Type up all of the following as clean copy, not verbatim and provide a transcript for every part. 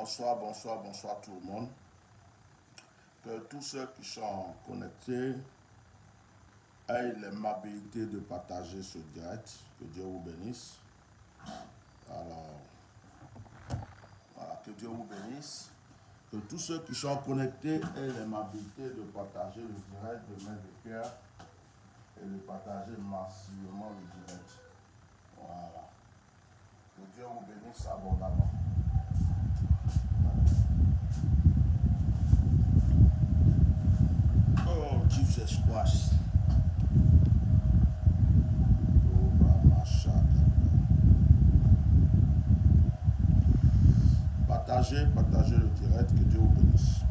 Bonsoir, bonsoir, bonsoir tout le monde. Que tous ceux qui sont connectés aient l'amabilité de partager ce direct. Que Dieu vous bénisse. Alors, voilà, que Dieu vous bénisse. Que tous ceux qui sont connectés aient l'amabilité de partager le direct de main de cœur et de partager massivement le direct. Voilà. Que Dieu vous bénisse abondamment. Oh, Jesus Christ. Partagez le direct, que Dieu vous bénisse.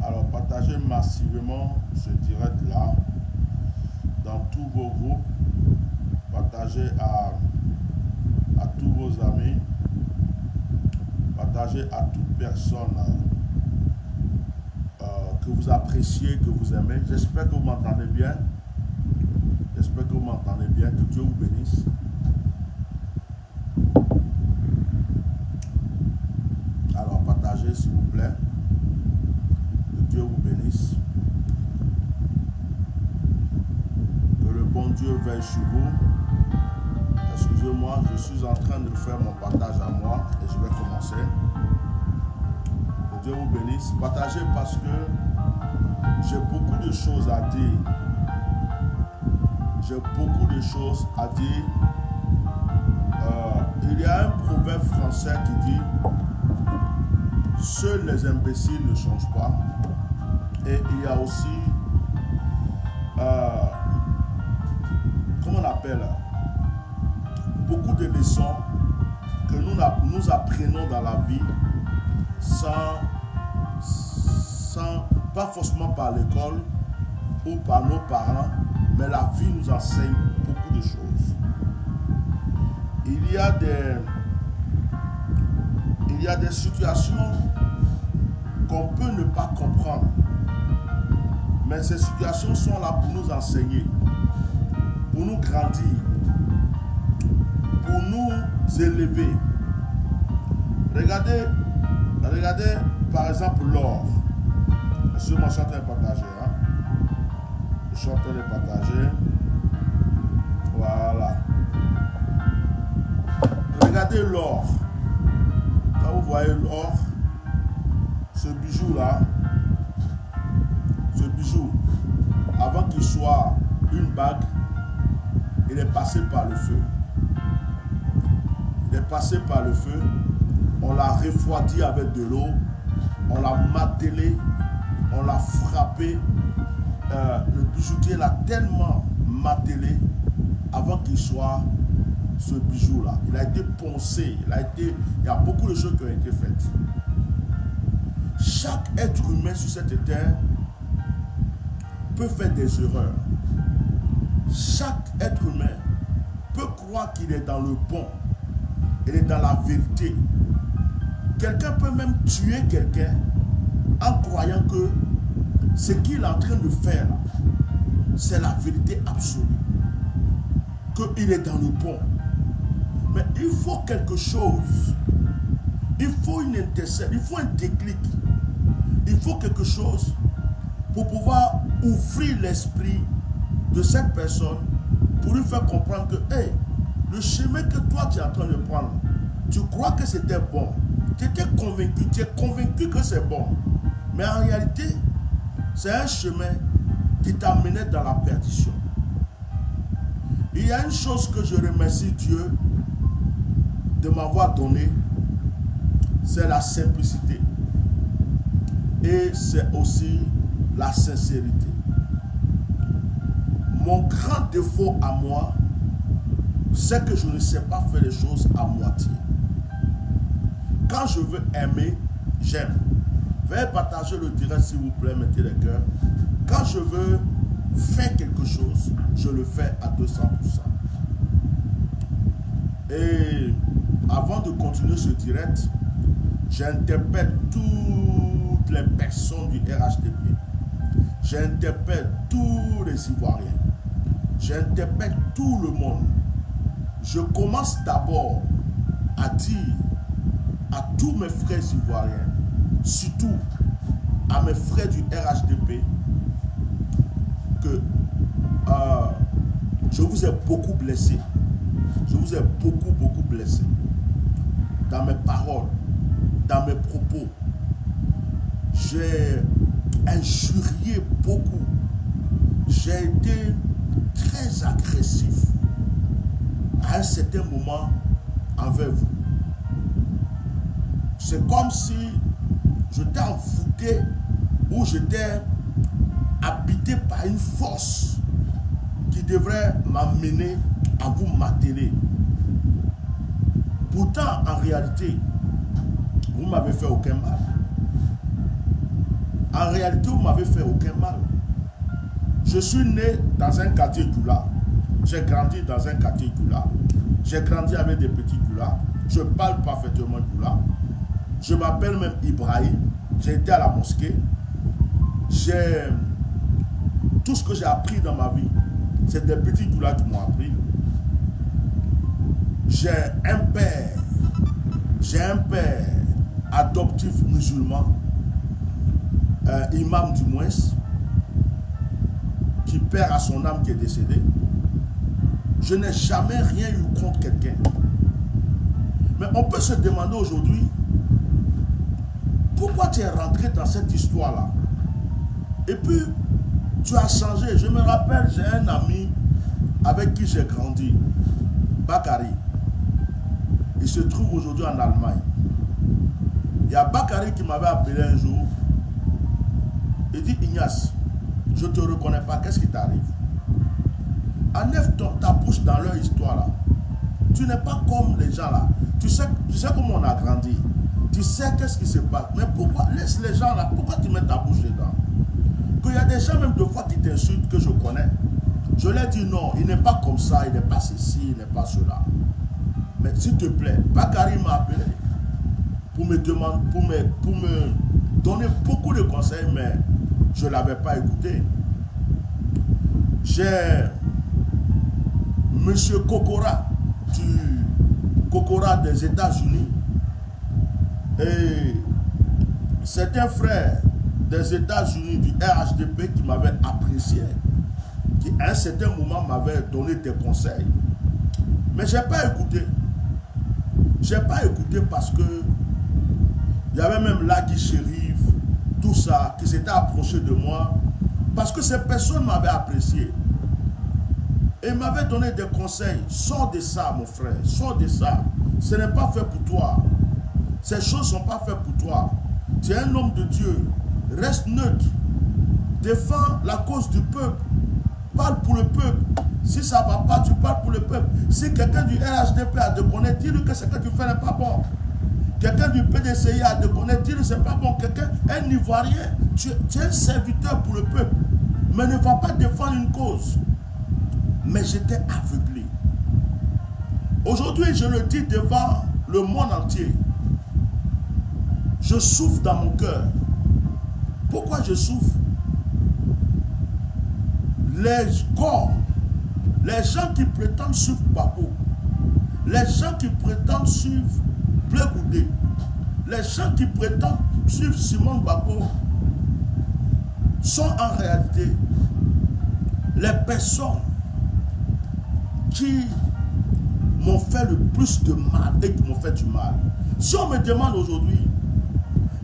Alors, partagez massivement ce direct-là dans tous vos groupes. Partagez à tous vos amis. Partagez à toute personne que vous appréciez, que vous aimez. J'espère que vous m'entendez bien. J'espère que vous m'entendez bien. Que Dieu vous bénisse. Alors, partagez s'il vous plaît. Que Dieu vous bénisse. Que le bon Dieu veille sur vous. Excusez-moi, je suis en train de faire mon partage à moi et je vais commencer. Que Dieu vous bénisse. Partagez parce que j'ai beaucoup de choses à dire. J'ai beaucoup de choses à dire. Il y a un proverbe français qui dit « Seuls les imbéciles ne changent pas ». Et il y a aussi, comment on appelle, beaucoup de leçons que nous apprenons dans la vie pas forcément par l'école ou par nos parents, mais la vie nous enseigne beaucoup de choses. Il y a des situations qu'on peut ne pas comprendre, mais ces situations sont là pour nous enseigner, pour nous grandir, pour nous élever. Regardez par exemple l'or. Moi, je suis en train de partager. Je suis en train de partager. Voilà. Regardez l'or. Quand vous voyez l'or, ce bijou-là, avant qu'il soit une bague, il est passé par le feu. Il est passé par le feu. On l'a refroidi avec de l'eau. On l'a martelé. On l'a frappé. Le bijoutier l'a tellement martelé avant qu'il soit ce bijou-là. Il a été poncé. Il y a beaucoup de choses qui ont été faites. Chaque être humain sur cette terre peut faire des erreurs. Chaque être humain peut croire qu'il est dans le bon. Il est dans la vérité. Quelqu'un peut même tuer quelqu'un en croyant que ce qu'il est en train de faire, c'est la vérité absolue. Qu'il est dans le bon. Mais il faut quelque chose. Il faut une intercession. Il faut un déclic. Il faut quelque chose pour pouvoir ouvrir l'esprit de cette personne pour lui faire comprendre que hey, le chemin que toi tu es en train de prendre, tu crois que c'était bon. Tu étais convaincu, tu es convaincu que c'est bon. Mais en réalité, c'est un chemin qui t'amenait dans la perdition. Il y a une chose que je remercie Dieu de m'avoir donné, c'est la simplicité. Et c'est aussi la sincérité. Mon grand défaut à moi, c'est que je ne sais pas faire les choses à moitié. Quand je veux aimer, j'aime. Veuillez partager le direct s'il vous plaît, mettez les cœurs. Quand je veux faire quelque chose, je le fais à 200%. Et avant de continuer ce direct, j'interpelle toutes les personnes du RHTP. J'interpelle tous les Ivoiriens. J'interpelle tout le monde. Je commence d'abord à dire à tous mes frères ivoiriens, surtout à mes frères du RHDP, que je vous ai beaucoup blessé. Je vous ai beaucoup blessé. Dans mes paroles, dans mes propos. J'ai injurié beaucoup. J'ai été très agressif à un certain moment envers vous. C'est comme si j'étais envoûté ou j'étais habité par une force qui devrait m'amener à vous marteler. Pourtant, en réalité, vous ne m'avez fait aucun mal. En réalité, vous ne m'avez fait aucun mal. Je suis né dans un quartier Doula. J'ai grandi dans un quartier Doula. J'ai grandi avec des petits Doula. Je parle parfaitement Doula. Je m'appelle même Ibrahim. J'ai été à la mosquée. Tout ce que j'ai appris dans ma vie, c'est des petits Doula qui m'ont appris. J'ai un père adoptif musulman, imam du moins, qui perd à son âme qui est décédé. Je n'ai jamais rien eu contre quelqu'un. Mais on peut se demander aujourd'hui, pourquoi tu es rentré dans cette histoire-là? Et puis, tu as changé. Je me rappelle, j'ai un ami avec qui j'ai grandi, Bakary. Il se trouve aujourd'hui en Allemagne. Il y a Bakary qui m'avait appelé un jour. Il dit, Ignace, je ne te reconnais pas, qu'est-ce qui t'arrive? Enlève ta bouche dans leur histoire là. Tu n'es pas comme les gens là. Tu sais comment on a grandi. Tu sais qu'est-ce qui se passe. Mais pourquoi laisse les gens là? Pourquoi tu mets ta bouche dedans? Qu'il y a des gens même de fois qui t'insultent que je connais. Je leur dis non, il n'est pas comme ça, il n'est pas ceci, il n'est pas cela. Mais s'il te plaît, Bakary m'a appelé pour me donner beaucoup de conseils, mais je ne l'avais pas écouté. J'ai Monsieur Kokora des États-Unis, et c'est un frère des États-Unis du RHDP qui m'avait apprécié, qui à un certain moment m'avait donné des conseils. Mais je n'ai pas écouté. Je n'ai pas écouté parce que il y avait même Lagui Chérif, tout ça, qui s'était approché de moi, parce que ces personnes m'avaient apprécié. Et m'avaient donné des conseils. Sors de ça, mon frère, sors de ça. Ce n'est pas fait pour toi. Ces choses ne sont pas faites pour toi. Tu es un homme de Dieu. Reste neutre. Défends la cause du peuple. Parle pour le peuple. Si ça ne va pas, tu parles pour le peuple. Si quelqu'un du RHDP a de connaître, dis-lui que ce que tu fais n'est pas bon. Quelqu'un du PDCI a de connaître, dis-lui que ce n'est pas bon. Quelqu'un, un Ivoirien, tu es un serviteur pour le peuple. Mais ne va pas défendre une cause. Mais j'étais aveuglé. Aujourd'hui, je le dis devant le monde entier. Je souffre dans mon cœur. Pourquoi je souffre? Les corps, les gens qui prétendent suivre Babo, les gens qui prétendent suivre Blé Goudé, les gens qui prétendent suivre Simon Babo sont en réalité les personnes qui m'ont fait le plus de mal et qui m'ont fait du mal. Si on me demande aujourd'hui,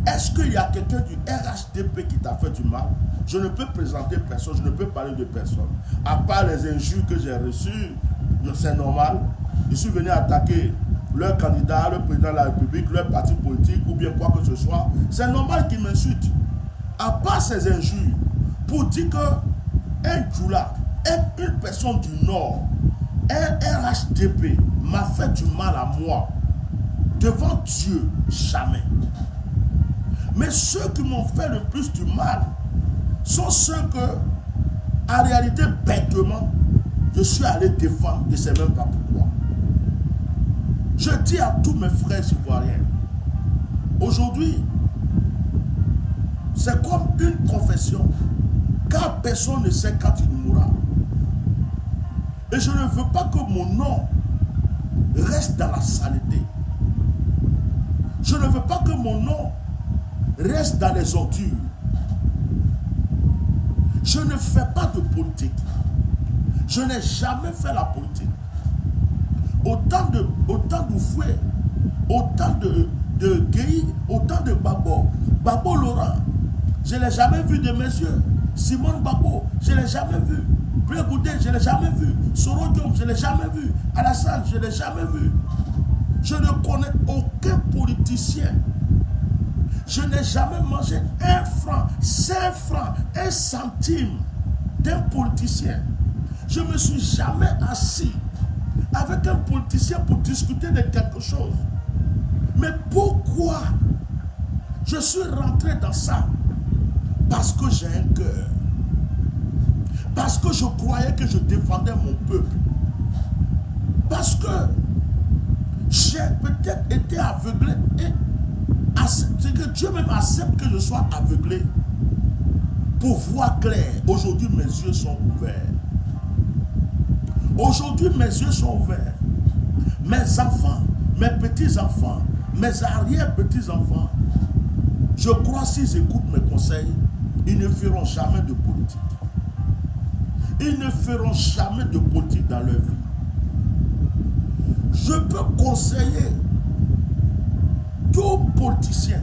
est-ce qu'il y a quelqu'un du RHDP qui t'a fait du mal? Je ne peux présenter personne, je ne peux parler de personne. À part les injures que j'ai reçues, c'est normal. Je suis venu attaquer leur candidat, le président de la République, leur parti politique ou bien quoi que ce soit. C'est normal qu'ils m'insultent. À part ces injures, pour dire qu'un Djoula, une personne du Nord, un RHDP m'a fait du mal à moi, devant Dieu, jamais. Mais ceux qui m'ont fait le plus du mal sont ceux que, en réalité, bêtement, je suis allé défendre et c'est même pas pourquoi. Je dis à tous mes frères ivoiriens, aujourd'hui, c'est comme une confession, car personne ne sait quand il mourra. Et je ne veux pas que mon nom reste dans la saleté. Je ne veux pas que mon nom reste dans les ordures. Je ne fais pas de politique. Je n'ai jamais fait la politique. Autant d'Oufoué, autant de Guéhi, autant de Babo. Babo Laurent, je ne l'ai jamais vu de mes yeux. Simone Babo, je ne l'ai jamais vu. Blé Goudé, je ne l'ai jamais vu. Soro Diop, je ne l'ai jamais vu. Alassane, je ne l'ai jamais vu. Je ne connais aucun politicien. Je n'ai jamais mangé 1 franc, 5 francs, 1 centime d'un politicien. Je ne me suis jamais assis avec un politicien pour discuter de quelque chose. Mais pourquoi je suis rentré dans ça? Parce que j'ai un cœur. Parce que je croyais que je défendais mon peuple. Parce que j'ai peut-être été aveuglé. Et c'est que Dieu même accepte que je sois aveuglé pour voir clair. Aujourd'hui, mes yeux sont ouverts. Aujourd'hui, mes yeux sont ouverts. Mes enfants, mes petits-enfants, mes arrière-petits-enfants, je crois s'ils écoutent mes conseils, ils ne feront jamais de politique. Ils ne feront jamais de politique dans leur vie. Je peux conseiller tout politicien.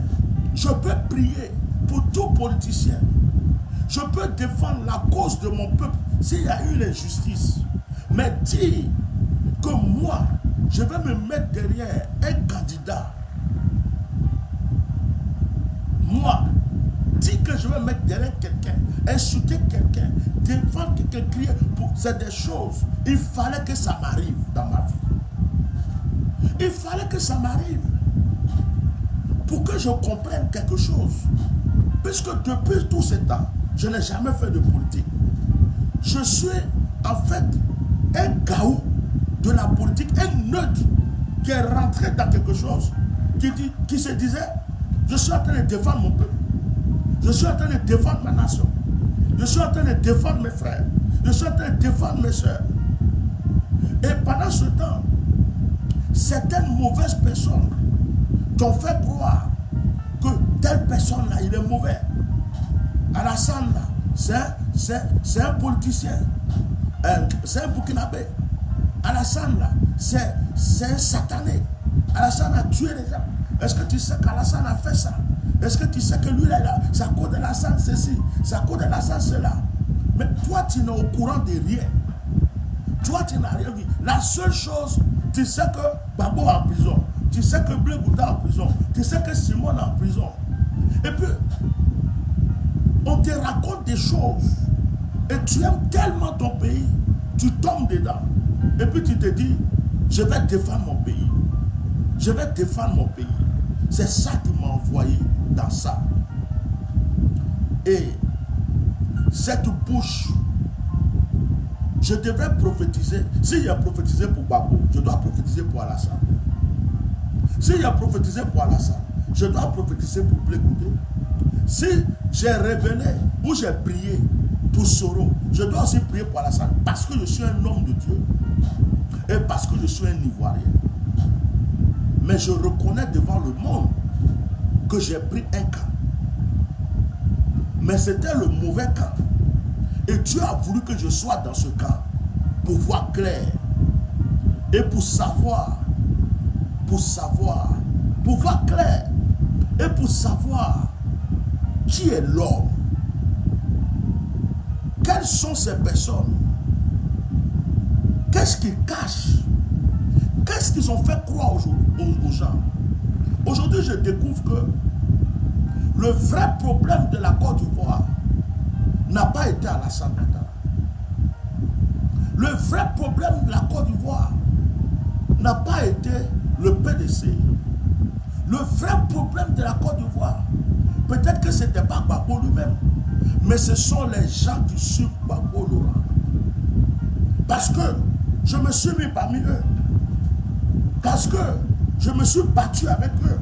Je peux prier pour tout politicien. Je peux défendre la cause de mon peuple s'il y a une injustice. Mais dire que moi, je vais me mettre derrière un candidat. Moi, dire que je vais me mettre derrière quelqu'un, insulter quelqu'un, défendre quelqu'un, crier, c'est des choses. Il fallait que ça m'arrive dans ma vie. Il fallait que ça m'arrive pour que je comprenne quelque chose. Puisque depuis tout ce temps, je n'ai jamais fait de politique. Je suis en fait un gaou de la politique, un neutre qui est rentré dans quelque chose, qui se disait, je suis en train de défendre mon peuple. Je suis en train de défendre ma nation. Je suis en train de défendre mes frères. Je suis en train de défendre mes soeurs. Et pendant ce temps, certaines mauvaises personnes t'ont fait croire que telle personne-là, il est mauvais. Alassane, là, c'est un politicien. C'est un Burkinabé. Alassane, là, c'est un satané. Alassane a tué les gens. Est-ce que tu sais qu'Alassane a fait ça? Est-ce que tu sais que lui, là, c'est à cause de Alassane ceci, c'est à cause de Alassane cela? Mais toi, tu n'es au courant de rien. Toi, tu n'as rien vu. La seule chose, tu sais que Babo est en prison. Tu sais que Blé Goudé est en prison. Tu sais que Simon est en prison. Et puis, on te raconte des choses. Et tu aimes tellement ton pays, tu tombes dedans. Et puis tu te dis, je vais défendre mon pays. Je vais défendre mon pays. C'est ça qui m'a envoyé dans ça. Et cette bouche, je devrais prophétiser. S'il y a prophétisé pour Babo, je dois prophétiser pour Alassane. S'il y a prophétisé pour Alassane, je dois prophétiser pour Blé Goudé. Si j'ai révélé ou j'ai prié pour Soro, je dois aussi prier pour Alassane parce que je suis un homme de Dieu et parce que je suis un Ivoirien. Mais je reconnais devant le monde que j'ai pris un camp. Mais c'était le mauvais camp. Et Dieu a voulu que je sois dans ce camp pour voir clair et pour voir clair et pour savoir qui est l'homme. Quelles sont ces personnes? Qu'est-ce qu'ils cachent? Qu'est-ce qu'ils ont fait croire aux gens? Aujourd'hui, je découvre que le vrai problème de la Côte d'Ivoire n'a pas été Alassane Ouattara. Le vrai problème de la Côte d'Ivoire n'a pas été le PDC. Le vrai problème de la Côte d'Ivoire, peut-être que ce n'était pas Babo lui-même, mais ce sont les gens qui suivent Babo Laurent. Parce que je me suis mis parmi eux. Parce que je me suis battu avec eux.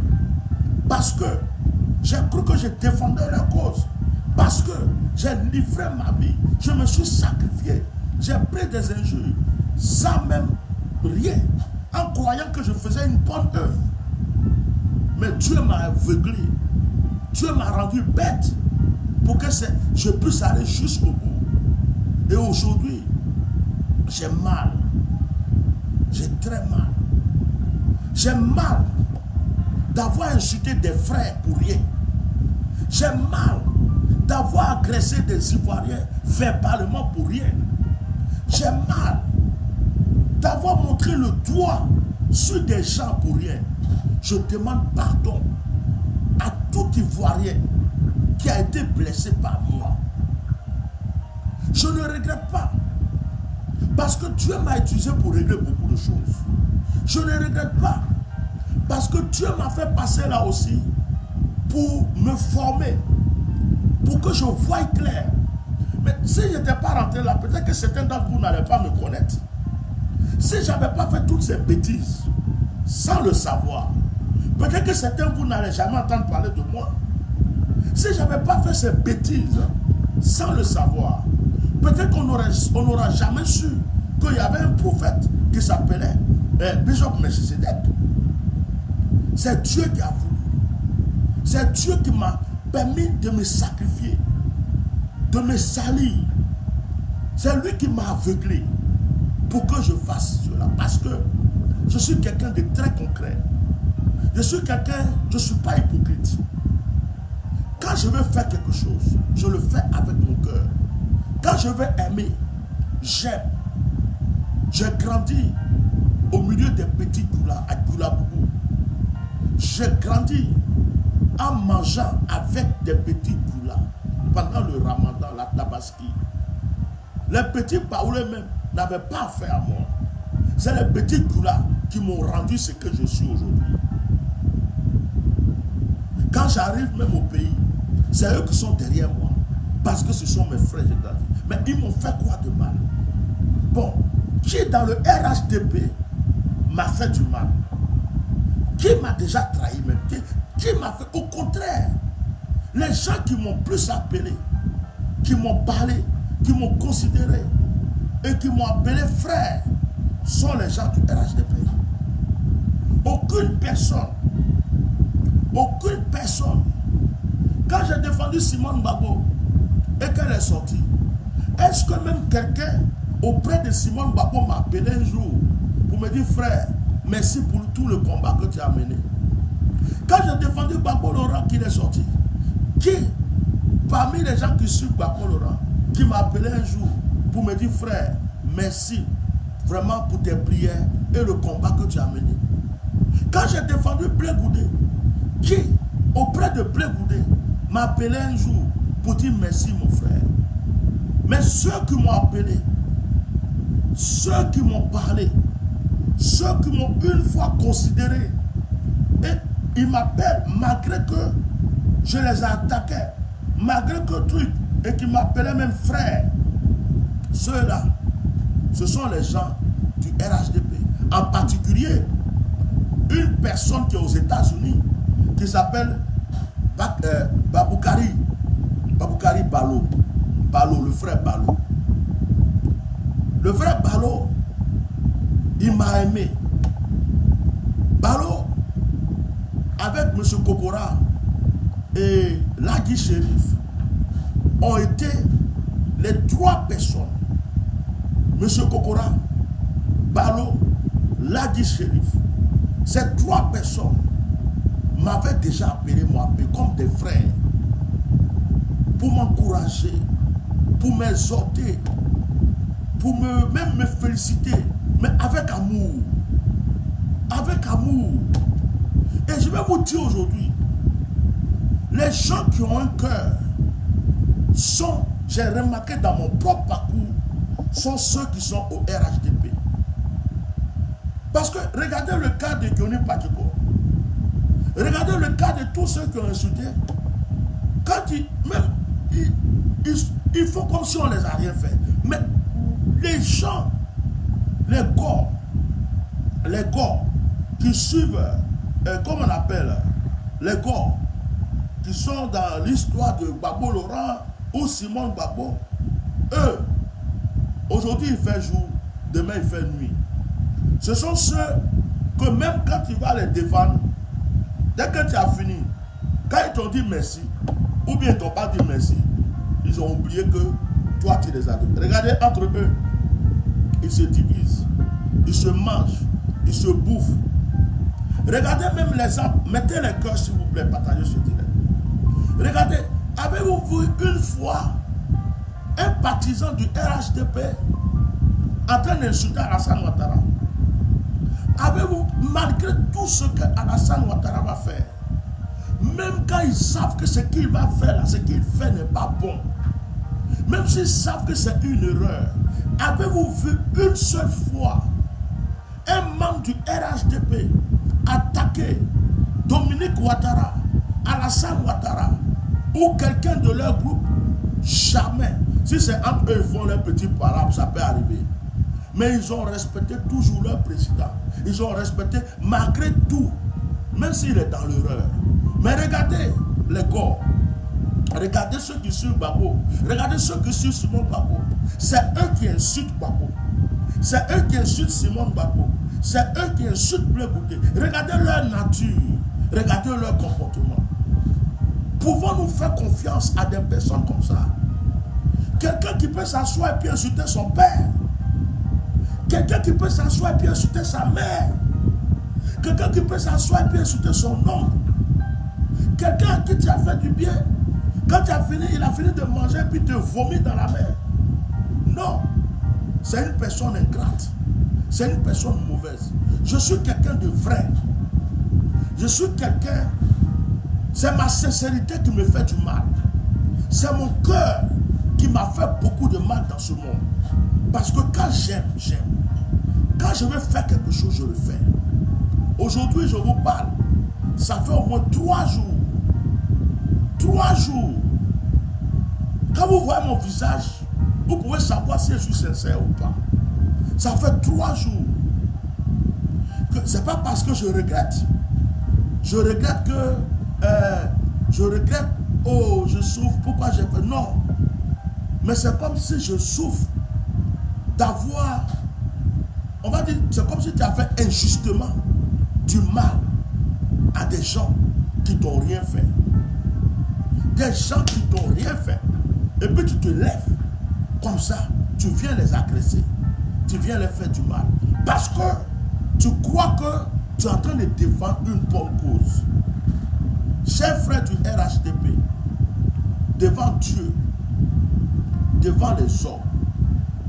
Parce que j'ai cru que je défendais leur cause. Parce que j'ai livré ma vie. Je me suis sacrifié. J'ai pris des injures sans même rien. En croyant que je faisais une bonne œuvre. Mais Dieu m'a aveuglé. Dieu m'a rendu bête pour que je puisse aller jusqu'au bout. Et aujourd'hui, j'ai mal. J'ai très mal. J'ai mal d'avoir insulté des frères pour rien. J'ai mal d'avoir agressé des Ivoiriens verbalement pour rien. J'ai mal d'avoir montré le doigt sur des gens pour rien. Je demande pardon à tout Ivoirien qui a été blessé par moi. Je ne regrette pas. Parce que Dieu m'a utilisé pour régler beaucoup de choses. Je ne regrette pas. Parce que Dieu m'a fait passer là aussi pour me former. Pour que je voie clair. Mais si je n'étais pas rentré là, peut-être que certains d'entre vous n'allaient pas me connaître. Si je n'avais pas fait toutes ces bêtises, sans le savoir, peut-être que certains de vous n'allaient jamais entendre parler de moi. Si je n'avais pas fait ces bêtises, sans le savoir, peut-être qu'on n'aura jamais su qu'il y avait un prophète qui s'appelait Bishop Melchisedec. C'est Dieu qui a voulu. C'est Dieu qui m'a permis de me sacrifier, de me salir. C'est lui qui m'a aveuglé pour que je fasse cela. Parce que je suis quelqu'un de très concret. Je suis pas hypocrite. Quand je veux faire quelque chose, je le fais avec mon cœur. Quand je veux aimer, j'aime. J'ai grandi au milieu des petits Goula, à Goulabougou. J'ai grandi en mangeant avec des petits Goula pendant le Ramadan, la Tabaski. Les petits Baoulés même n'avaient pas affaire à moi. C'est les petits Goula qui m'ont rendu ce que je suis aujourd'hui. Quand j'arrive même au pays, c'est eux qui sont derrière moi. Parce que ce sont mes frères, j'ai grandi. Mais ils m'ont fait quoi de mal? Bon, qui dans le RHDP m'a fait du mal? Qui m'a déjà trahi même? Qui m'a fait? Au contraire, les gens qui m'ont plus appelé, qui m'ont parlé, qui m'ont considéré et qui m'ont appelé frère, sont les gens du RHDP. Aucune personne, quand j'ai défendu Simone Gbagbo et qu'elle est sortie, est-ce que même quelqu'un auprès de Simone Gbagbo m'a appelé un jour pour me dire frère, merci pour tout le combat que tu as mené? Quand j'ai défendu Gbagbo Laurent qui est sorti, qui parmi les gens qui suivent Gbagbo Laurent, qui m'a appelé un jour pour me dire frère, merci vraiment pour tes prières et le combat que tu as mené? Quand j'ai défendu Blé Goudé, qui auprès de Blé Goudé m'a appelé un jour pour dire merci mon frère? Mais ceux qui m'ont appelé, ceux qui m'ont parlé, ceux qui m'ont une fois considéré, et ils m'appellent malgré que je les attaquais, malgré que truc, et qui m'appelaient même frère. Ceux-là, ce sont les gens du RHDP. En particulier, une personne qui est aux États-Unis, qui s'appelle Baboukari Balo. Balo, le frère Balo. Le frère Balo, il m'a aimé. Balo, avec M. Kokora et Lagui Chérif, ont été les trois personnes. M. Kokora, Balo, Lagui Chérif. Ces trois personnes m'avaient déjà appelé, comme des frères, pour m'encourager, pour m'exhorter, pour même me féliciter, mais avec amour. Avec amour. Et je vais vous dire aujourd'hui, les gens qui ont un cœur sont, j'ai remarqué dans mon propre parcours, sont ceux qui sont au RHDP. Parce que regardez le cas de Diony Patiko. Regardez le cas de tous ceux qui ont insulté. Quand ils font comme si on ne les a rien fait. Mais les gens, les gars qui suivent, comment on appelle, les gars qui sont dans l'histoire de Gbagbo Laurent ou Simone Gbagbo, eux, aujourd'hui il fait jour, demain il fait nuit. Ce sont ceux que même quand tu vas les défendre, Dès que tu as fini, quand ils t'ont dit merci, ou bien ils t'ont pas dit merci, ils ont oublié que toi tu les as dit. Regardez entre eux, ils se divisent, ils se mangent, ils se bouffent. Regardez même les hommes, mettez les cœurs s'il vous plaît, partagez ce direct. Regardez, avez-vous vu une fois un partisan du RHDP en train d'insulter Alassane Ouattara? Avez-vous, malgré tout ce que Alassane Ouattara va faire, même quand ils savent que ce qu'il va faire là, ce qu'il fait n'est pas bon, même s'ils savent que c'est une erreur, avez-vous vu une seule fois un membre du RHDP attaquer Dominique Ouattara, Alassane Ouattara ou quelqu'un de leur groupe? Jamais. Si c'est entre eux, ils font leurs petits parabes, ça peut arriver. Mais ils ont respecté toujours leur président. Ils ont respecté malgré tout, même s'il est dans l'erreur. Mais regardez les gars, regardez ceux qui suivent Babo, regardez ceux qui suivent Simon Babo. C'est eux qui insultent Babo. C'est eux qui insultent Simon Babo. C'est eux qui insultent Bleu Goudé. Regardez leur nature, regardez leur comportement. Pouvons-nous faire confiance à des personnes comme ça? Quelqu'un qui peut s'asseoir et puis insulter son père. Quelqu'un qui peut s'asseoir et puis insulter sa mère. Quelqu'un qui peut s'asseoir et puis insulter son oncle. Quelqu'un à qui tu as fait du bien. Quand tu as fini, il a fini de manger et puis te vomit dans la mer. Non. C'est une personne ingrate. C'est une personne mauvaise. Je suis quelqu'un de vrai. Je suis quelqu'un. C'est ma sincérité qui me fait du mal. C'est mon cœur qui m'a fait beaucoup de mal dans ce monde. Parce que quand j'aime, j'aime. Quand je veux faire quelque chose, je le fais. Aujourd'hui, je vous parle. Ça fait au moins 3 jours. 3 jours. Quand vous voyez mon visage, vous pouvez savoir si je suis sincère ou pas. Ça fait 3 jours. Ce n'est pas parce que je regrette. Je regrette que... je regrette, oh, je souffre, pourquoi j'ai fait? Non. Mais c'est comme si je souffre d'avoir, on va dire, c'est comme si tu as fait injustement du mal à des gens qui t'ont rien fait. Des gens qui t'ont rien fait. Et puis tu te lèves comme ça, tu viens les agresser. Tu viens les faire du mal. Parce que tu crois que tu es en train de défendre une bonne cause. Chers frères du RHDP, devant Dieu, devant les hommes,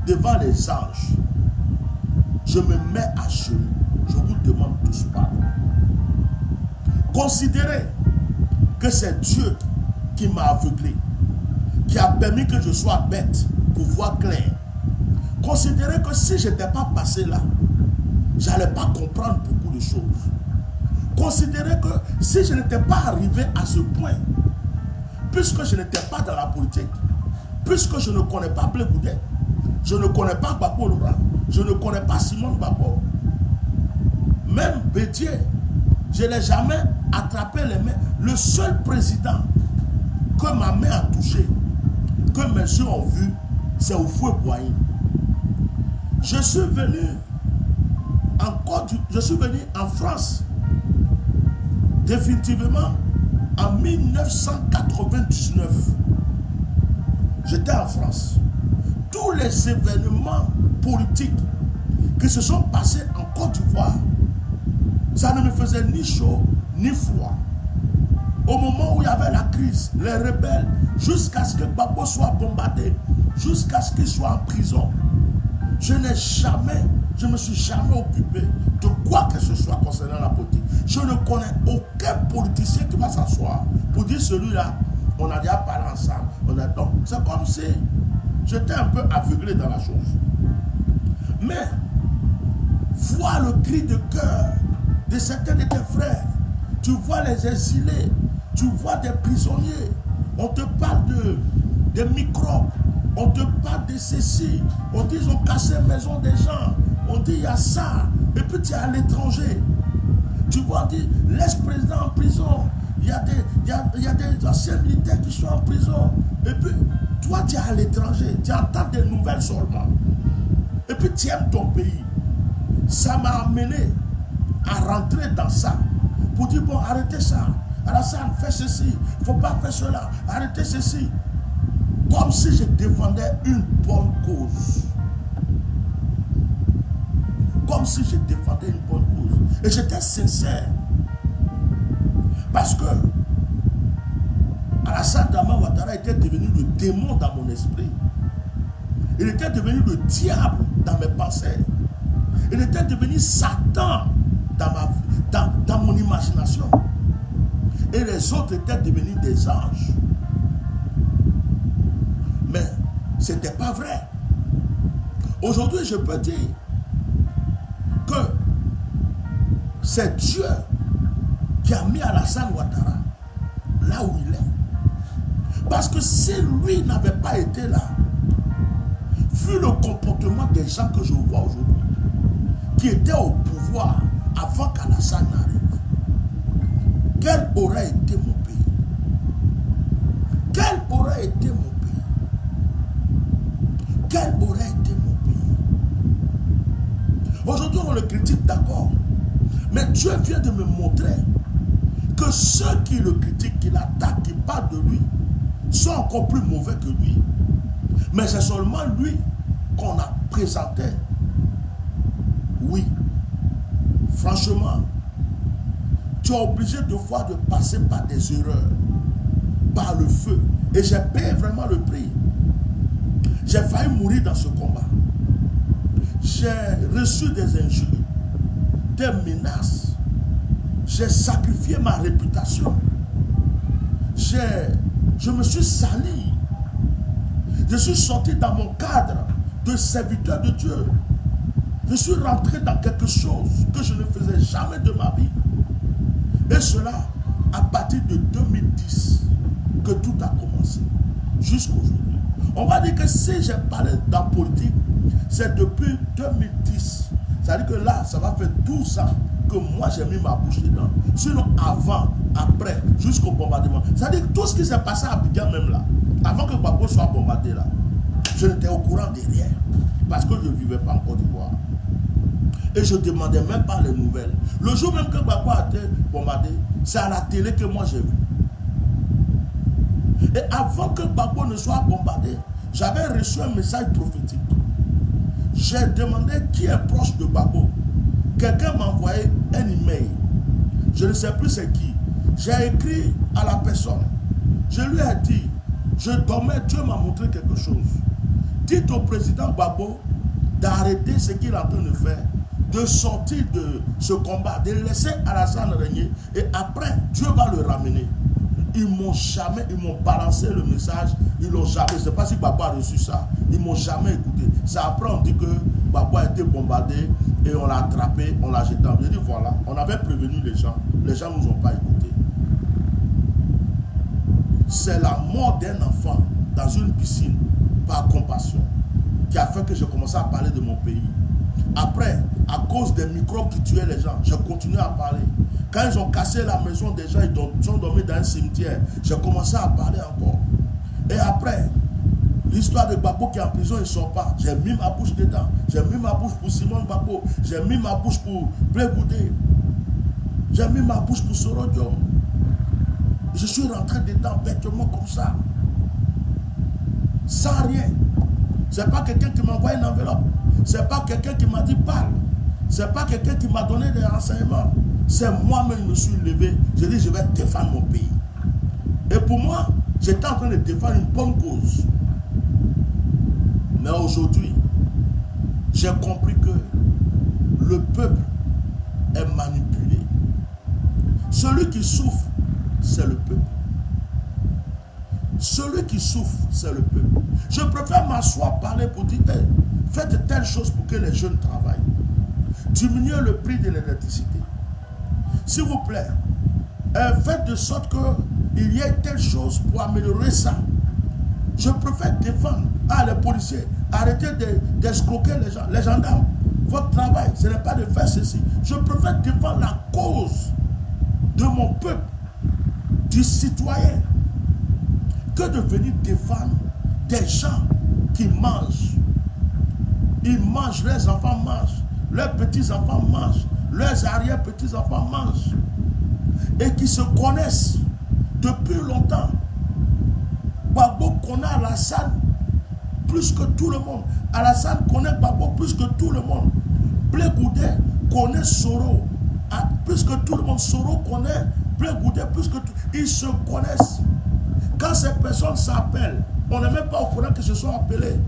devant les anges, je me mets à genoux. Je vous demande tous pardon. Considérez que c'est Dieu qui m'a aveuglé, qui a permis que je sois bête pour voir clair. Considérez que si je n'étais pas passé là, je n'allais pas comprendre beaucoup de choses. Considérez que si je n'étais pas arrivé à ce point, puisque je n'étais pas dans la politique, puisque je ne connais pas Bleu Goudé, je ne connais pas Babo Laurent, je ne connais pas Simon Babo, même Bédier, je n'ai jamais attrapé les mains. Le seul président que ma main a touché, que mes yeux ont vu, c'est Houphouët-Boigny. Je suis venu en France définitivement en 1999. J'étais en France. Tous les événements politiques qui se sont passés en Côte d'Ivoire, ça ne me faisait ni chaud ni froid. Au moment où il y avait la crise, les rebelles, jusqu'à ce que Babo soit bombardé, jusqu'à ce qu'il soit en prison, je ne me suis jamais occupé de quoi que ce soit concernant la politique. Je ne connais aucun politicien qui va s'asseoir pour dire celui-là, on a déjà parlé ensemble. C'est comme si j'étais un peu aveuglé dans la chose. Mais, vois le cri de cœur de certains de tes frères. Tu vois les exilés, tu vois des prisonniers. On te parle de microbes. On te parle de ceci. On dit qu'ils ont cassé la maison des gens. On dit il y a ça. Et puis tu es à l'étranger. Tu vois, on dit l'ex-président en prison. Il y a des anciens militaires qui sont en prison. Et puis toi tu es à l'étranger. Tu entends des nouvelles seulement. Et puis tu aimes ton pays. Ça m'a amené à rentrer dans ça. pour dire, bon, arrêtez ça. Alassane, fais ceci. Il ne faut pas faire cela. Arrêtez ceci. Comme si je défendais une bonne cause. Comme si je défendais une bonne cause. Et j'étais sincère. Parce que Alassane Dramane Ouattara était devenu le démon dans mon esprit. Il était devenu le diable dans mes pensées. Il était devenu Satan dans mon imagination. Et les autres étaient devenus des anges. Mais ce n'était pas vrai. Aujourd'hui, je peux dire que c'est Dieu qui a mis Alassane Ouattara là où il est. Parce que si lui n'avait pas été là, vu le comportement des gens que je vois aujourd'hui, qui étaient au pouvoir avant qu'Alassane n'arrive, quel aurait été mon pays? Quel aurait été mon pays? Quel aurait été mon pays? Aujourd'hui, on le critique, d'accord. Mais Dieu vient de me montrer que ceux qui le critiquent, qui l'attaquent, qui parlent de lui, sont encore plus mauvais que lui. Mais c'est seulement lui qu'on a présenté. Oui. Franchement, tu es obligé de fois de passer par des erreurs, par le feu. Et j'ai payé vraiment le prix. J'ai failli mourir dans ce combat. J'ai reçu des injures, des menaces. J'ai sacrifié ma réputation. Je me suis sali. Je suis sorti dans mon cadre de serviteur de Dieu. Je suis rentré dans quelque chose que je ne faisais jamais de ma vie. Et cela, à partir de 2010, que tout a commencé, jusqu'aujourd'hui. On va dire que si j'ai parlé dans la politique, c'est depuis 2010. C'est-à-dire que là, ça va faire 12 ans que moi j'ai mis ma bouche dedans. Sinon, avant, après, jusqu'au bombardement. C'est-à-dire que tout ce qui s'est passé à Abidjan même là, avant que Gbagbo soit bombardé là, je n'étais au courant de rien. Parce que je ne vivais pas en Côte d'Ivoire. Et je ne demandais même pas les nouvelles. Le jour même que Gbagbo a été bombardé, c'est à la télé que moi j'ai vu. Et avant que Gbagbo ne soit bombardé, j'avais reçu un message prophétique. J'ai demandé qui est proche de Gbagbo. Quelqu'un m'a envoyé un email. Je ne sais plus c'est qui. J'ai écrit à la personne. Je lui ai dit, je dormais, Dieu m'a montré quelque chose. Dites au président Gbagbo d'arrêter ce qu'il est en train de faire, de sortir de ce combat, de laisser Alassane régner, et après, Dieu va le ramener. Ils m'ont balancé le message, ils l'ont jamais, je ne sais pas si Gbagbo a reçu ça, ils ne m'ont jamais écouté. C'est après on dit que Gbagbo a été bombardé et on l'a attrapé, on l'a jeté. Je dis voilà, on avait prévenu les gens ne nous ont pas écoutés. C'est la mort d'un enfant dans une piscine, par compassion, qui a fait que j'ai commencé à parler de mon pays. Après, à cause des microbes qui tuaient les gens, j'ai continué à parler. Quand ils ont cassé la maison des gens, ils sont dormis dans un cimetière, j'ai commencé à parler encore. Et après, l'histoire de Gbagbo qui est en prison, il ne sort pas. J'ai mis ma bouche dedans. J'ai mis ma bouche pour Simon Gbagbo. J'ai mis ma bouche pour Blé Goudé. J'ai mis ma bouche pour Sorodium. Je suis rentré dedans bêtement comme ça. Sans rien. Ce n'est pas quelqu'un qui m'a envoyé une enveloppe. Ce n'est pas quelqu'un qui m'a dit parle. Ce n'est pas quelqu'un qui m'a donné des renseignements. C'est moi-même qui me suis levé. J'ai dit je vais défendre mon pays. Et pour moi, j'étais en train de défendre une bonne cause. Mais aujourd'hui, j'ai compris que le peuple est manipulé. Celui qui souffre, c'est le peuple. Celui qui souffre, c'est le peuple. Je préfère m'asseoir, parler pour dire hey, faites telle chose pour que les jeunes travaillent. Diminuez le prix de l'électricité. S'il vous plaît, faites de sorte qu'il y ait telle chose pour améliorer ça. Je préfère défendre. Ah, les policiers, arrêtez d'escroquer les gens. Les gendarmes, votre travail, ce n'est pas de faire ceci. Je préfère défendre la cause de mon peuple, du citoyen, que de venir défendre des gens qui mangent. Ils mangent, leurs enfants mangent, leurs petits-enfants mangent, leurs arrière-petits-enfants mangent. et qui se connaissent depuis longtemps. Gbagbo connaît Alassane plus que tout le monde. Alassane connaît Gbagbo plus que tout le monde. Blé Goudé connaît Soro plus que tout le monde. Soro connaît Blé Goudé plus que tout. Ils se connaissent. Quand ces personnes s'appellent, on n'est même pas au courant qu'ils se sont appelés.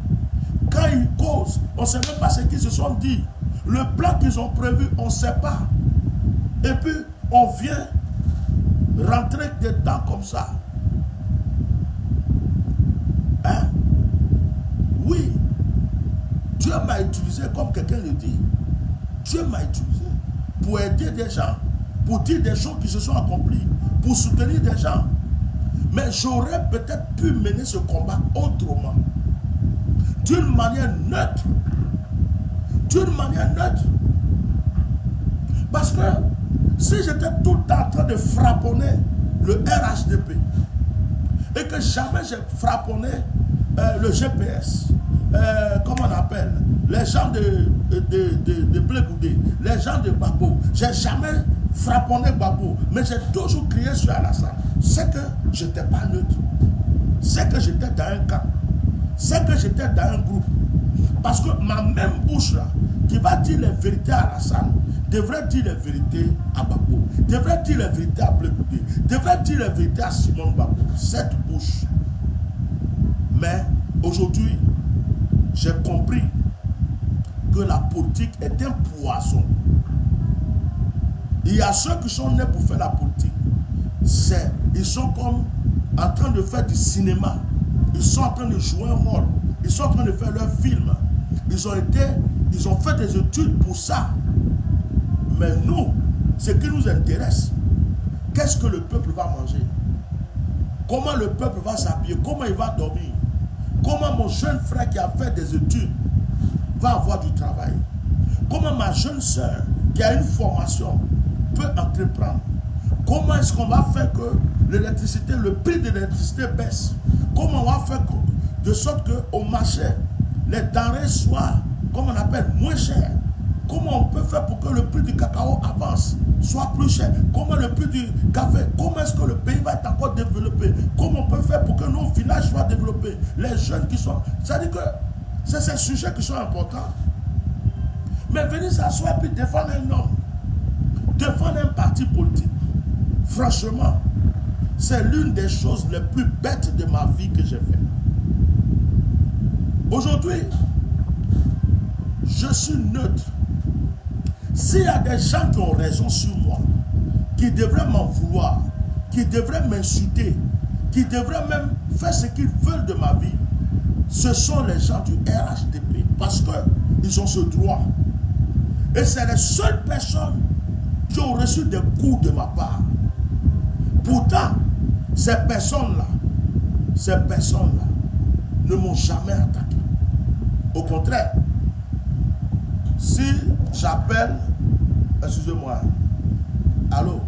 Quand ils causent, on ne sait même pas ce qu'ils se sont dit. Le plan qu'ils ont prévu, on ne sait pas. Et puis, on vient rentrer dedans comme ça. Hein? Oui. Dieu m'a utilisé, comme quelqu'un le dit. Dieu m'a utilisé pour aider des gens, pour dire des choses qui se sont accomplies, pour soutenir des gens. Mais j'aurais peut-être pu mener ce combat autrement. D'une manière neutre. D'une manière neutre. Parce que si j'étais tout le temps en train de frapponner le RHDP et que jamais j'ai frapponné le GPS, comment on appelle, les gens de Blé Goudé, les gens de Gbagbo, j'ai jamais frapponné Gbagbo, mais j'ai toujours crié sur Alassane. C'est que je n'étais pas neutre. C'est que j'étais dans un camp. C'est que j'étais dans un groupe. Parce que ma même bouche là, qui va dire les vérités à Alassane, devrait dire les vérités à Gbagbo, devrait dire les vérités à Blé Goudé, devrait dire les vérités à Simon Gbagbo. Cette bouche. Mais aujourd'hui, j'ai compris que la politique est un poison. Il y a ceux qui sont nés pour faire la politique. Ils sont comme en train de faire du cinéma. Ils sont en train de jouer un rôle. Ils sont en train de faire leur film. Ils ont fait des études pour ça. Mais nous, ce qui nous intéresse, qu'est-ce que le peuple va manger? Comment le peuple va s'habiller? Comment il va dormir? Comment mon jeune frère qui a fait des études va avoir du travail? Comment ma jeune soeur qui a une formation peut entreprendre? Comment est-ce qu'on va faire que l'électricité, le prix de l'électricité baisse? Comment on va faire de sorte qu'au marché, les denrées soient, comme on appelle, moins chères? Comment on peut faire pour que le prix du cacao avance, soit plus cher? Comment le prix du café? Comment est-ce que le pays va être encore développé? Comment on peut faire pour que nos villages soient développés? Les jeunes qui sont... C'est-à-dire que c'est ces sujets qui sont importants. Mais venir s'asseoir et puis défendre un homme, défendre un parti politique, franchement, c'est l'une des choses les plus bêtes de ma vie que j'ai fait. Aujourd'hui, je suis neutre. S'il y a des gens qui ont raison sur moi, qui devraient m'en vouloir, qui devraient m'insulter, qui devraient même faire ce qu'ils veulent de ma vie, ce sont les gens du RHDP, parce qu'ils ont ce droit. Et c'est les seules personnes qui ont reçu des coups de ma part. Pourtant, ces personnes-là ne m'ont jamais attaqué. Au contraire, si j'appelle, excusez-moi, allô,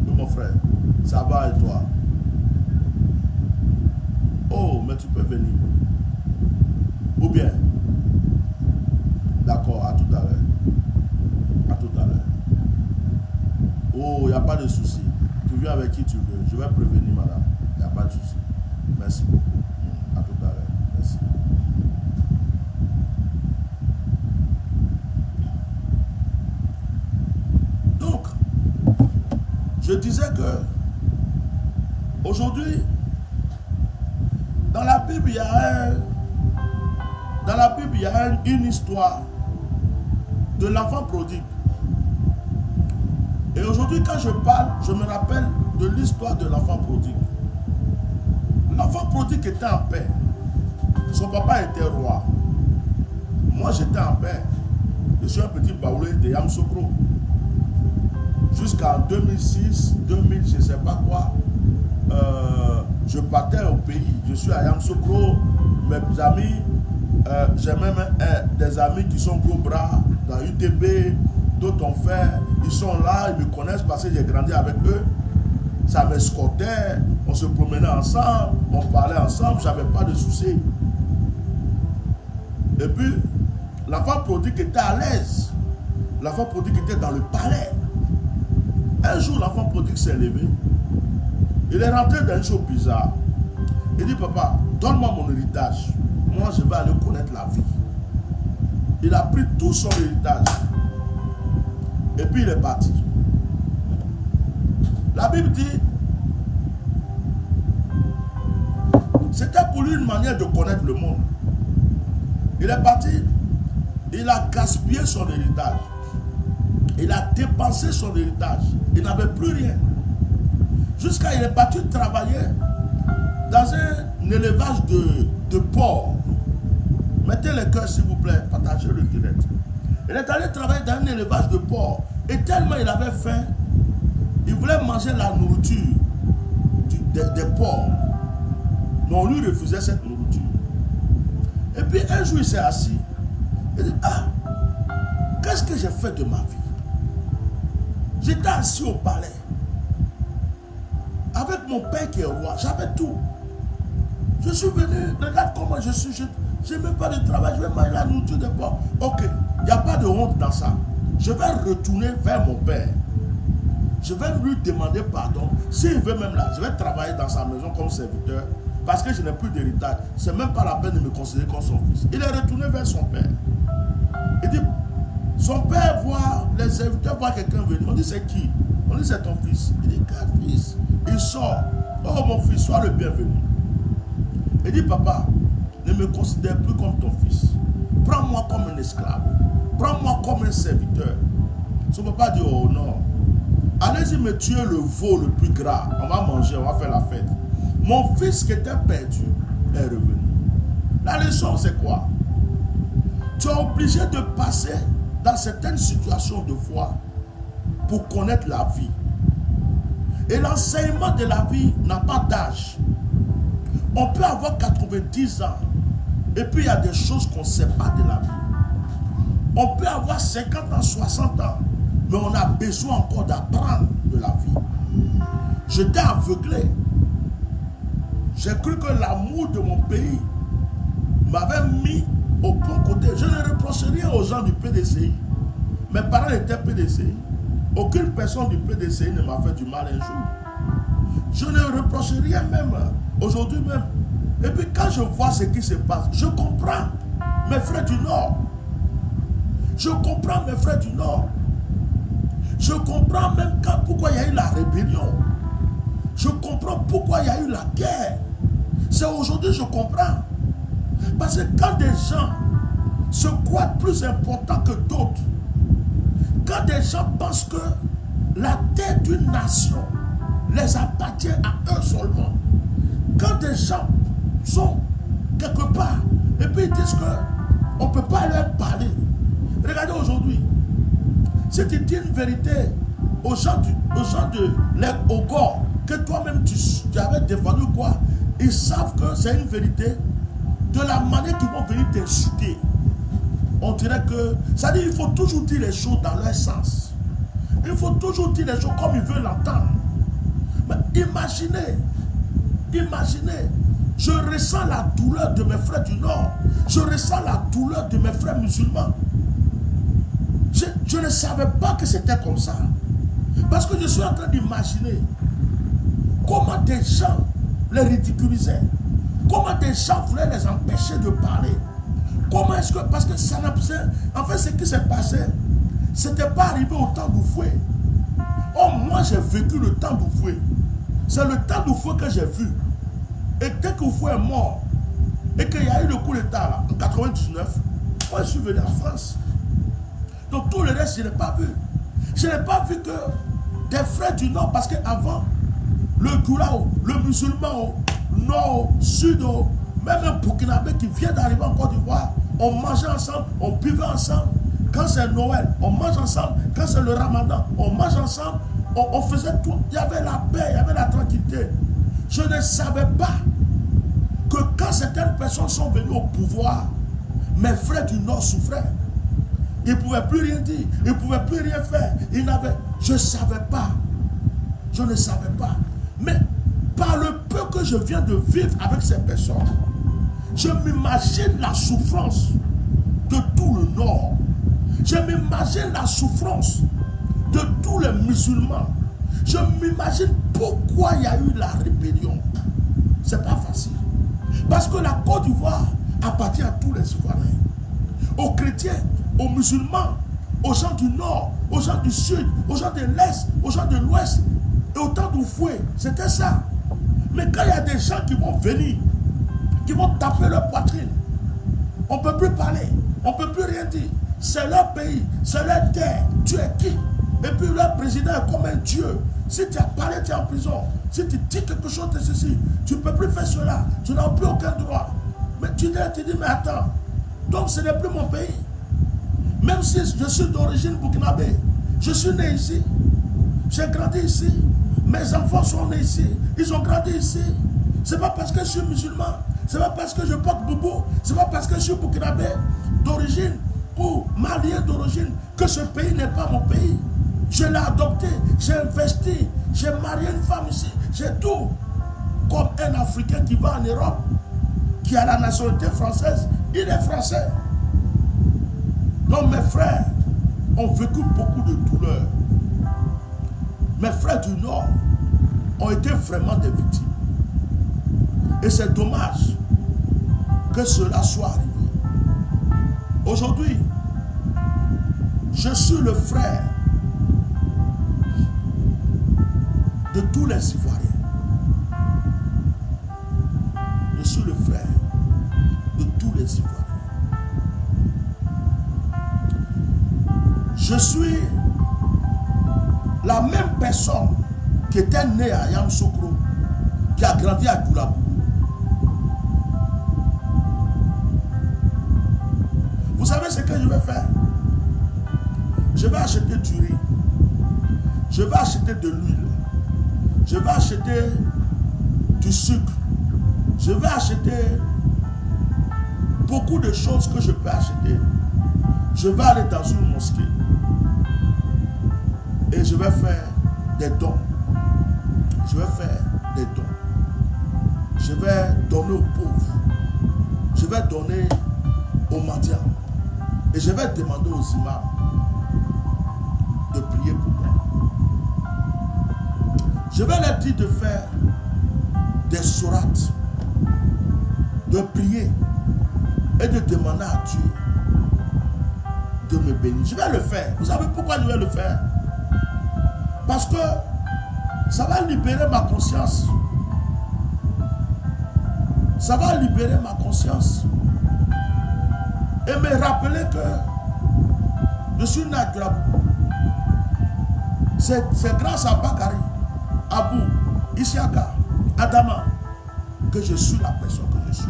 mon frère, ça va et toi? Oh, mais tu peux venir. Ou bien, d'accord, à tout à l'heure. À tout à l'heure. Oh, il n'y a pas de souci. Tu viens avec qui tu veux. Je vais prévenir madame. Il n'y a pas de souci. Merci beaucoup. À tout à l'heure. Merci. Donc, je disais que aujourd'hui, dans la Bible, il y a une histoire de l'enfant prodigue. Et aujourd'hui, quand je parle, je me rappelle de l'histoire de l'enfant prodigue. L'enfant prodigue était en paix. Son papa était roi. Moi, j'étais en paix. Je suis un petit baoulé de Yamoussoukro. Jusqu'en 2006, 2000, je ne sais pas quoi, je partais au pays. Je suis à Yamoussoukro. Mes amis, j'ai même des amis qui sont gros bras dans UTB, d'autres ont fait, ils sont là, ils me connaissent parce que j'ai grandi avec eux. Ça m'escortait, on se promenait ensemble, on parlait ensemble, j'avais pas de soucis. Et puis, l'enfant prodigue était à l'aise. L'enfant prodigue était dans le palais. Un jour, l'enfant prodigue s'est levé. Il est rentré dans une chose bizarre. Il dit, papa, donne-moi mon héritage. Moi, je vais aller connaître la vie. Il a pris tout son héritage. Et puis, il est parti. La Bible dit, c'était pour lui une manière de connaître le monde. Il est parti, il a gaspillé son héritage. Il a dépensé son héritage. Il n'avait plus rien. Jusqu'à il est parti travailler dans un élevage de porcs. Mettez les cœurs s'il vous plaît, partagez le direct. Il est allé travailler dans un élevage de porcs. Et tellement il avait faim, il voulait manger la nourriture des porcs. Mais on lui refusait cette nourriture. Et puis un jour il s'est assis. Il dit, ah, qu'est-ce que j'ai fait de ma vie? J'étais assis au palais. Avec mon père qui est roi, j'avais tout. Je suis venu, regarde comment je suis. Je n'ai même pas de travail, je vais manger la nourriture des porcs. Ok, il n'y a pas de honte dans ça. Je vais retourner vers mon père. Je vais lui demander pardon. S'il veut même là, je vais travailler dans sa maison comme serviteur. Parce que je n'ai plus d'héritage. Ce n'est même pas la peine de me considérer comme son fils. Il est retourné vers son père. Il dit, son père voit, les serviteurs voient quelqu'un venir. On dit, c'est qui? On dit, c'est ton fils. Il dit, quel fils? Il sort. Oh mon fils, sois le bienvenu. Il dit, papa, ne me considère plus comme ton fils. Prends-moi comme un esclave. Prends-moi comme un serviteur. Son papa dit, oh non. Allez-y me tuer le veau le plus gras. On va manger, on va faire la fête. Mon fils qui était perdu est revenu. La leçon, c'est quoi? Tu es obligé de passer dans certaines situations de foi pour connaître la vie. Et l'enseignement de la vie n'a pas d'âge. On peut avoir 90 ans et puis il y a des choses qu'on ne sait pas de la vie. On peut avoir 50 ans, 60 ans, mais on a besoin encore d'apprendre de la vie. J'étais aveuglé. J'ai cru que l'amour de mon pays m'avait mis au bon côté. Je ne reproche rien aux gens du PDCI. Mes parents étaient PDCI. Aucune personne du PDCI ne m'a fait du mal un jour. Je ne reproche rien même, aujourd'hui même. Et puis quand je vois ce qui se passe, je comprends mes frères du Nord. Je comprends mes frères du Nord. Je comprends même pourquoi il y a eu la rébellion. Je comprends pourquoi il y a eu la guerre. C'est aujourd'hui que je comprends. Parce que quand des gens se croient plus importants que d'autres, quand des gens pensent que la tête d'une nation les appartient à eux seulement, quand des gens sont quelque part et puis ils disent qu'on ne peut pas leur parler. Regardez aujourd'hui, si tu dis une vérité aux gens de l'Ogor, que toi-même tu avais défendu quoi, ils savent que c'est une vérité. De la manière qu'ils vont venir t'insulter, on dirait que, ça dit, il faut toujours dire les choses dans leur sens. Il faut toujours dire les choses comme ils veulent l'entendre. Mais imaginez, je ressens la douleur de mes frères du Nord. Je ressens la douleur de mes frères musulmans. Je ne savais pas que c'était comme ça. Parce que je suis en train d'imaginer comment des gens les ridiculisaient. Comment des gens voulaient les empêcher de parler. Comment est-ce que... Parce que ça n'a pas... En fait, ce qui s'est passé, ce n'était pas arrivé au temps d'Oufoué. Oh, moi, j'ai vécu le temps d'Oufoué. C'est le temps d'Oufoué que j'ai vu. Et dès qu'Oufoué est mort, et qu'il y a eu le coup d'État là, en 99, moi, je suis venu en France. Donc, tout le reste, je n'ai pas vu. Je n'ai pas vu que des frères du Nord, parce qu'avant, le Goulao, le musulman, Nord, Sud, même un Burkinabé qui vient d'arriver en Côte d'Ivoire, on mangeait ensemble, on buvait ensemble. Quand c'est Noël, on mange ensemble. Quand c'est le Ramadan, on mange ensemble. On faisait tout. Il y avait la paix, il y avait la tranquillité. Je ne savais pas que quand certaines personnes sont venues au pouvoir, mes frères du Nord souffraient. Ils ne pouvaient plus rien dire. Ils ne pouvaient plus rien faire. Je ne savais pas. Je ne savais pas. Mais par le peu que je viens de vivre avec ces personnes, je m'imagine la souffrance de tout le Nord. Je m'imagine la souffrance de tous les musulmans. Je m'imagine pourquoi il y a eu la rébellion. C'est pas facile. Parce que la Côte d'Ivoire appartient à tous les Ivoiriens. Aux chrétiens, aux musulmans, aux gens du nord, aux gens du sud, aux gens de l'est, aux gens de l'ouest. Et au temps d'Oufoué, c'était ça. Mais quand il y a des gens qui vont venir, qui vont taper leur poitrine, on ne peut plus parler, on ne peut plus rien dire. C'est leur pays, c'est leur terre. Tu es qui? Et puis leur président est comme un dieu. Si tu as parlé, tu es en prison. Si tu dis quelque chose de ceci, tu ne peux plus faire cela. Tu n'as plus aucun droit. Mais tu dis, mais attends. Donc ce n'est plus mon pays. Même si je suis d'origine burkinabé, je suis né ici. J'ai grandi ici. Mes enfants sont nés ici. Ils ont grandi ici. Ce n'est pas parce que je suis musulman. Ce n'est pas parce que je porte boubou. Ce n'est pas parce que je suis burkinabé d'origine ou malien d'origine que ce pays n'est pas mon pays. Je l'ai adopté, j'ai investi, j'ai marié une femme ici, j'ai tout. Comme un Africain qui va en Europe, qui a la nationalité française, il est français. Donc mes frères ont vécu beaucoup de douleurs. Mes frères du Nord ont été vraiment des victimes. Et c'est dommage que cela soit arrivé. Aujourd'hui, je suis le frère de tous les Ivoiriens. Je suis le frère de tous les Ivoiriens. Je suis la même personne qui était née à Yamoussoukro, qui a grandi à Koulabou. Vous savez ce que je vais faire? Je vais acheter du riz. Je vais acheter de l'huile. Je vais acheter du sucre. Je vais acheter beaucoup de choses que je peux acheter. Je vais aller dans une mosquée. Et je vais faire des dons. Je vais faire des dons. Je vais donner aux pauvres. Je vais donner aux mendiants. Et je vais demander aux imams de prier pour moi. Je vais leur dire de faire des sourates, de prier et de demander à Dieu de me bénir. Je vais le faire. Vous savez pourquoi je vais le faire? Parce que ça va libérer ma conscience. Ça va libérer ma conscience. Et me rappeler que je suis né à Koulabou. C'est grâce à Bakari, Abou, Isiaka, Adama que je suis la personne que je suis.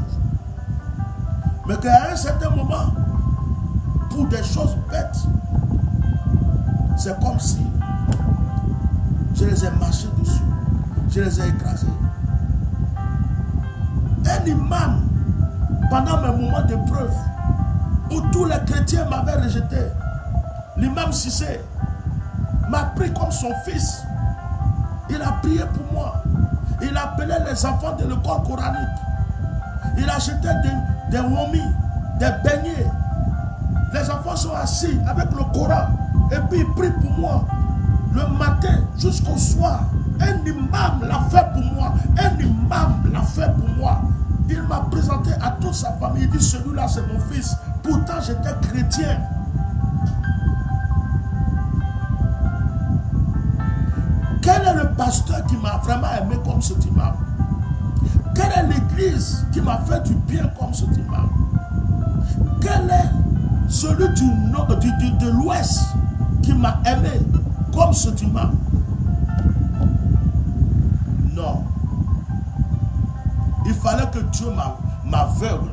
Mais qu'à un certain moment, pour des choses bêtes, c'est comme si je les ai marchés dessus. Je les ai écrasés. Un imam, pendant mes moments d'épreuve, où tous les chrétiens m'avaient rejeté, l'imam Sissé m'a pris comme son fils. Il a prié pour moi. Il appelait les enfants de l'école coranique. Il achetait des womis, des beignets. Les enfants sont assis avec le Coran. Et puis ils prient pour moi. Le matin jusqu'au soir. Un imam l'a fait pour moi. Un imam l'a fait pour moi. Il m'a présenté à toute sa famille. Il dit, celui-là c'est mon fils. Pourtant j'étais chrétien. Quel est le pasteur qui m'a vraiment aimé comme cet imam? Quelle est l'église qui m'a fait du bien comme cet imam? Quel est celui de l'ouest qui m'a aimé comme cet imam? Non. Il fallait que Dieu m'aveugle,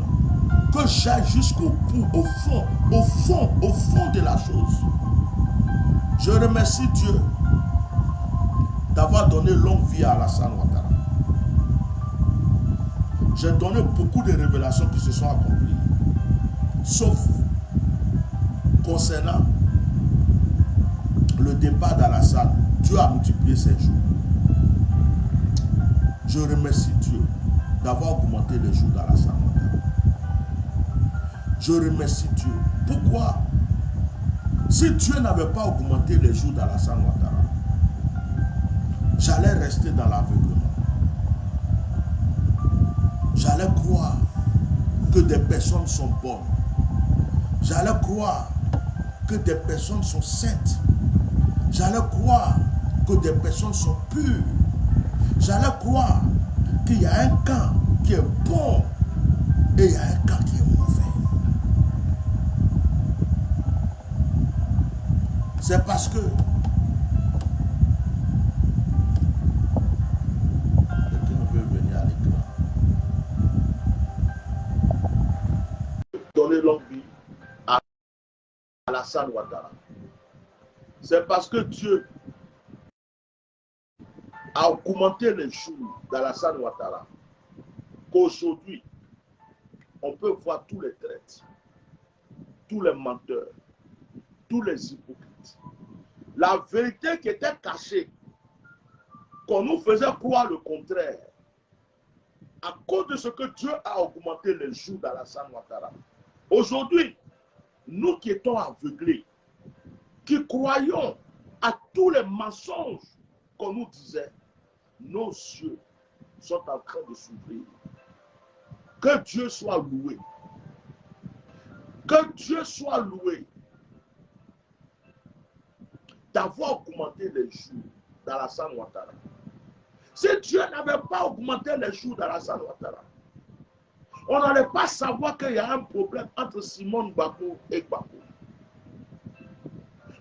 que j'aille jusqu'au bout, au fond de la chose. Je remercie Dieu d'avoir donné longue vie à Alassane Ouattara. J'ai donné beaucoup de révélations qui se sont accomplies. Sauf concernant le départ d'Alassane. Dieu a multiplié ses jours. Je remercie Dieu d'avoir augmenté les jours d'Alassane Ouattara. Je remercie Dieu. Pourquoi? Si Dieu n'avait pas augmenté les jours d'Alassane Ouattara, j'allais rester dans l'aveuglement. J'allais croire que des personnes sont bonnes. J'allais croire que des personnes sont saintes. J'allais croire que des personnes sont pures. J'allais croire qu'il y a un camp qui est bon et il y a un camp qui est mauvais. C'est parce que quelqu'un veut venir à l'écran. Donner longue vie à Alassane Ouattara. C'est parce que Dieu a augmenté les jours d'Alassane Ouattara qu'aujourd'hui, on peut voir tous les traîtres, tous les menteurs, tous les hypocrites. La vérité qui était cachée, qu'on nous faisait croire le contraire, à cause de ce que Dieu a augmenté les jours d'Alassane Ouattara. Aujourd'hui, nous qui étions aveuglés, qui croyons à tous les mensonges qu'on nous disait, nos yeux sont en train de s'ouvrir. Que Dieu soit loué. Que Dieu soit loué d'avoir augmenté les jours d'Alassane Ouattara. Si Dieu n'avait pas augmenté les jours d'Alassane Ouattara, on n'allait pas savoir qu'il y a un problème entre Simone Gbagbo et Gbagbo.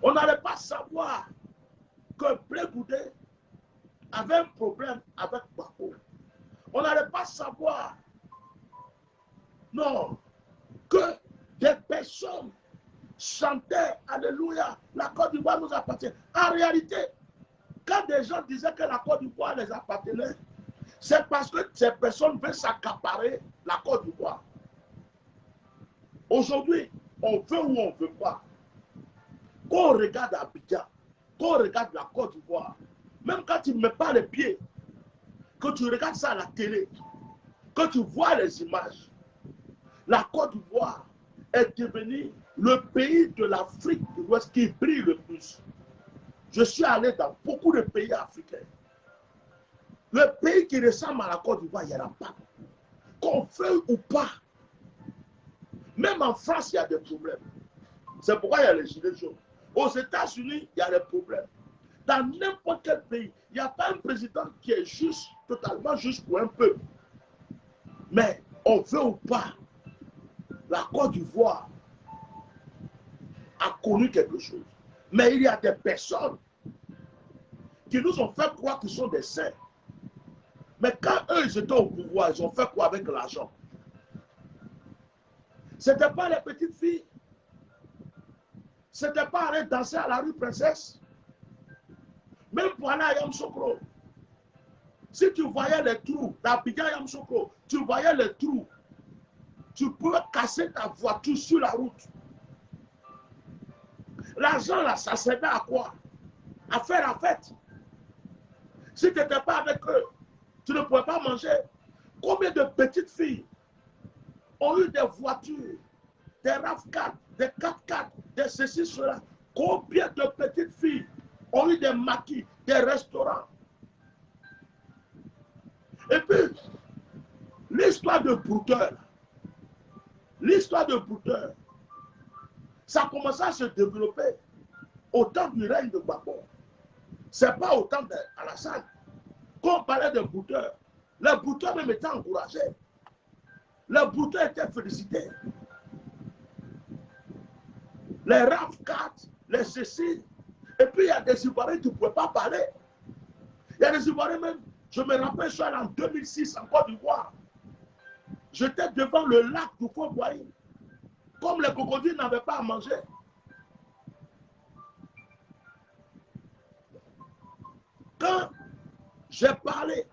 On n'allait pas savoir que Blé Goudé avait un problème avec Gbagbo. On n'allait pas savoir, non, que des personnes chantaient, alléluia, la Côte d'Ivoire nous appartient. En réalité, quand des gens disaient que la Côte d'Ivoire les appartenait, c'est parce que ces personnes veulent s'accaparer la Côte d'Ivoire. Aujourd'hui, on veut ou on ne veut pas. Quand on regarde Abidjan, quand on regarde la Côte d'Ivoire, même quand tu ne mets pas les pieds, que tu regardes ça à la télé, que tu vois les images, la Côte d'Ivoire est devenue le pays de l'Afrique de l'Ouest qui brille le plus. Je suis allé dans beaucoup de pays africains. Le pays qui ressemble à la Côte d'Ivoire, il n'y en a pas. Qu'on veuille ou pas. Même en France, il y a des problèmes. C'est pourquoi il y a les gilets jaunes. Aux États-Unis, il y a des problèmes. Dans n'importe quel pays, il n'y a pas un président qui est juste, totalement juste pour un peuple. Mais on veut ou pas, la Côte d'Ivoire a connu quelque chose. Mais il y a des personnes qui nous ont fait croire qu'ils sont des saints. Mais quand eux, ils étaient au pouvoir, ils ont fait quoi avec l'argent? Ce n'était pas les petites filles. Ce n'était pas aller danser à la rue Princesse. Même pour aller à Yamoussoukro. Si tu voyais les trous, d'Abidjan Yamoussoukro, tu voyais les trous, tu pouvais casser ta voiture sur la route. L'argent là, ça servait à quoi? À faire la fête. Si tu n'étais pas avec eux, tu ne pouvais pas manger. Combien de petites filles ont eu des voitures, des RAV4, des 4x4, des ceci, cela? Combien de petites filles ont eu des maquis, des restaurants? Et puis, l'histoire de brouteur, ça a commencé à se développer au temps du règne de Gbagbo. Ce n'est pas au temps d'Alassane. Quand on parlait de brouteurs, les brouteurs même étaient encouragés. Les brouteurs étaient félicités. Les RAV4, les ceci. Et puis il y a des Ivoiriens qui ne pouvaient pas parler. Il y a des Ivoiriens même, je me rappelle, je suis allé en 2006 en Côte d'Ivoire. J'étais devant le lac du Fort-Boigny. Comme les crocodiles n'avaient pas à manger. Quand j'ai parlé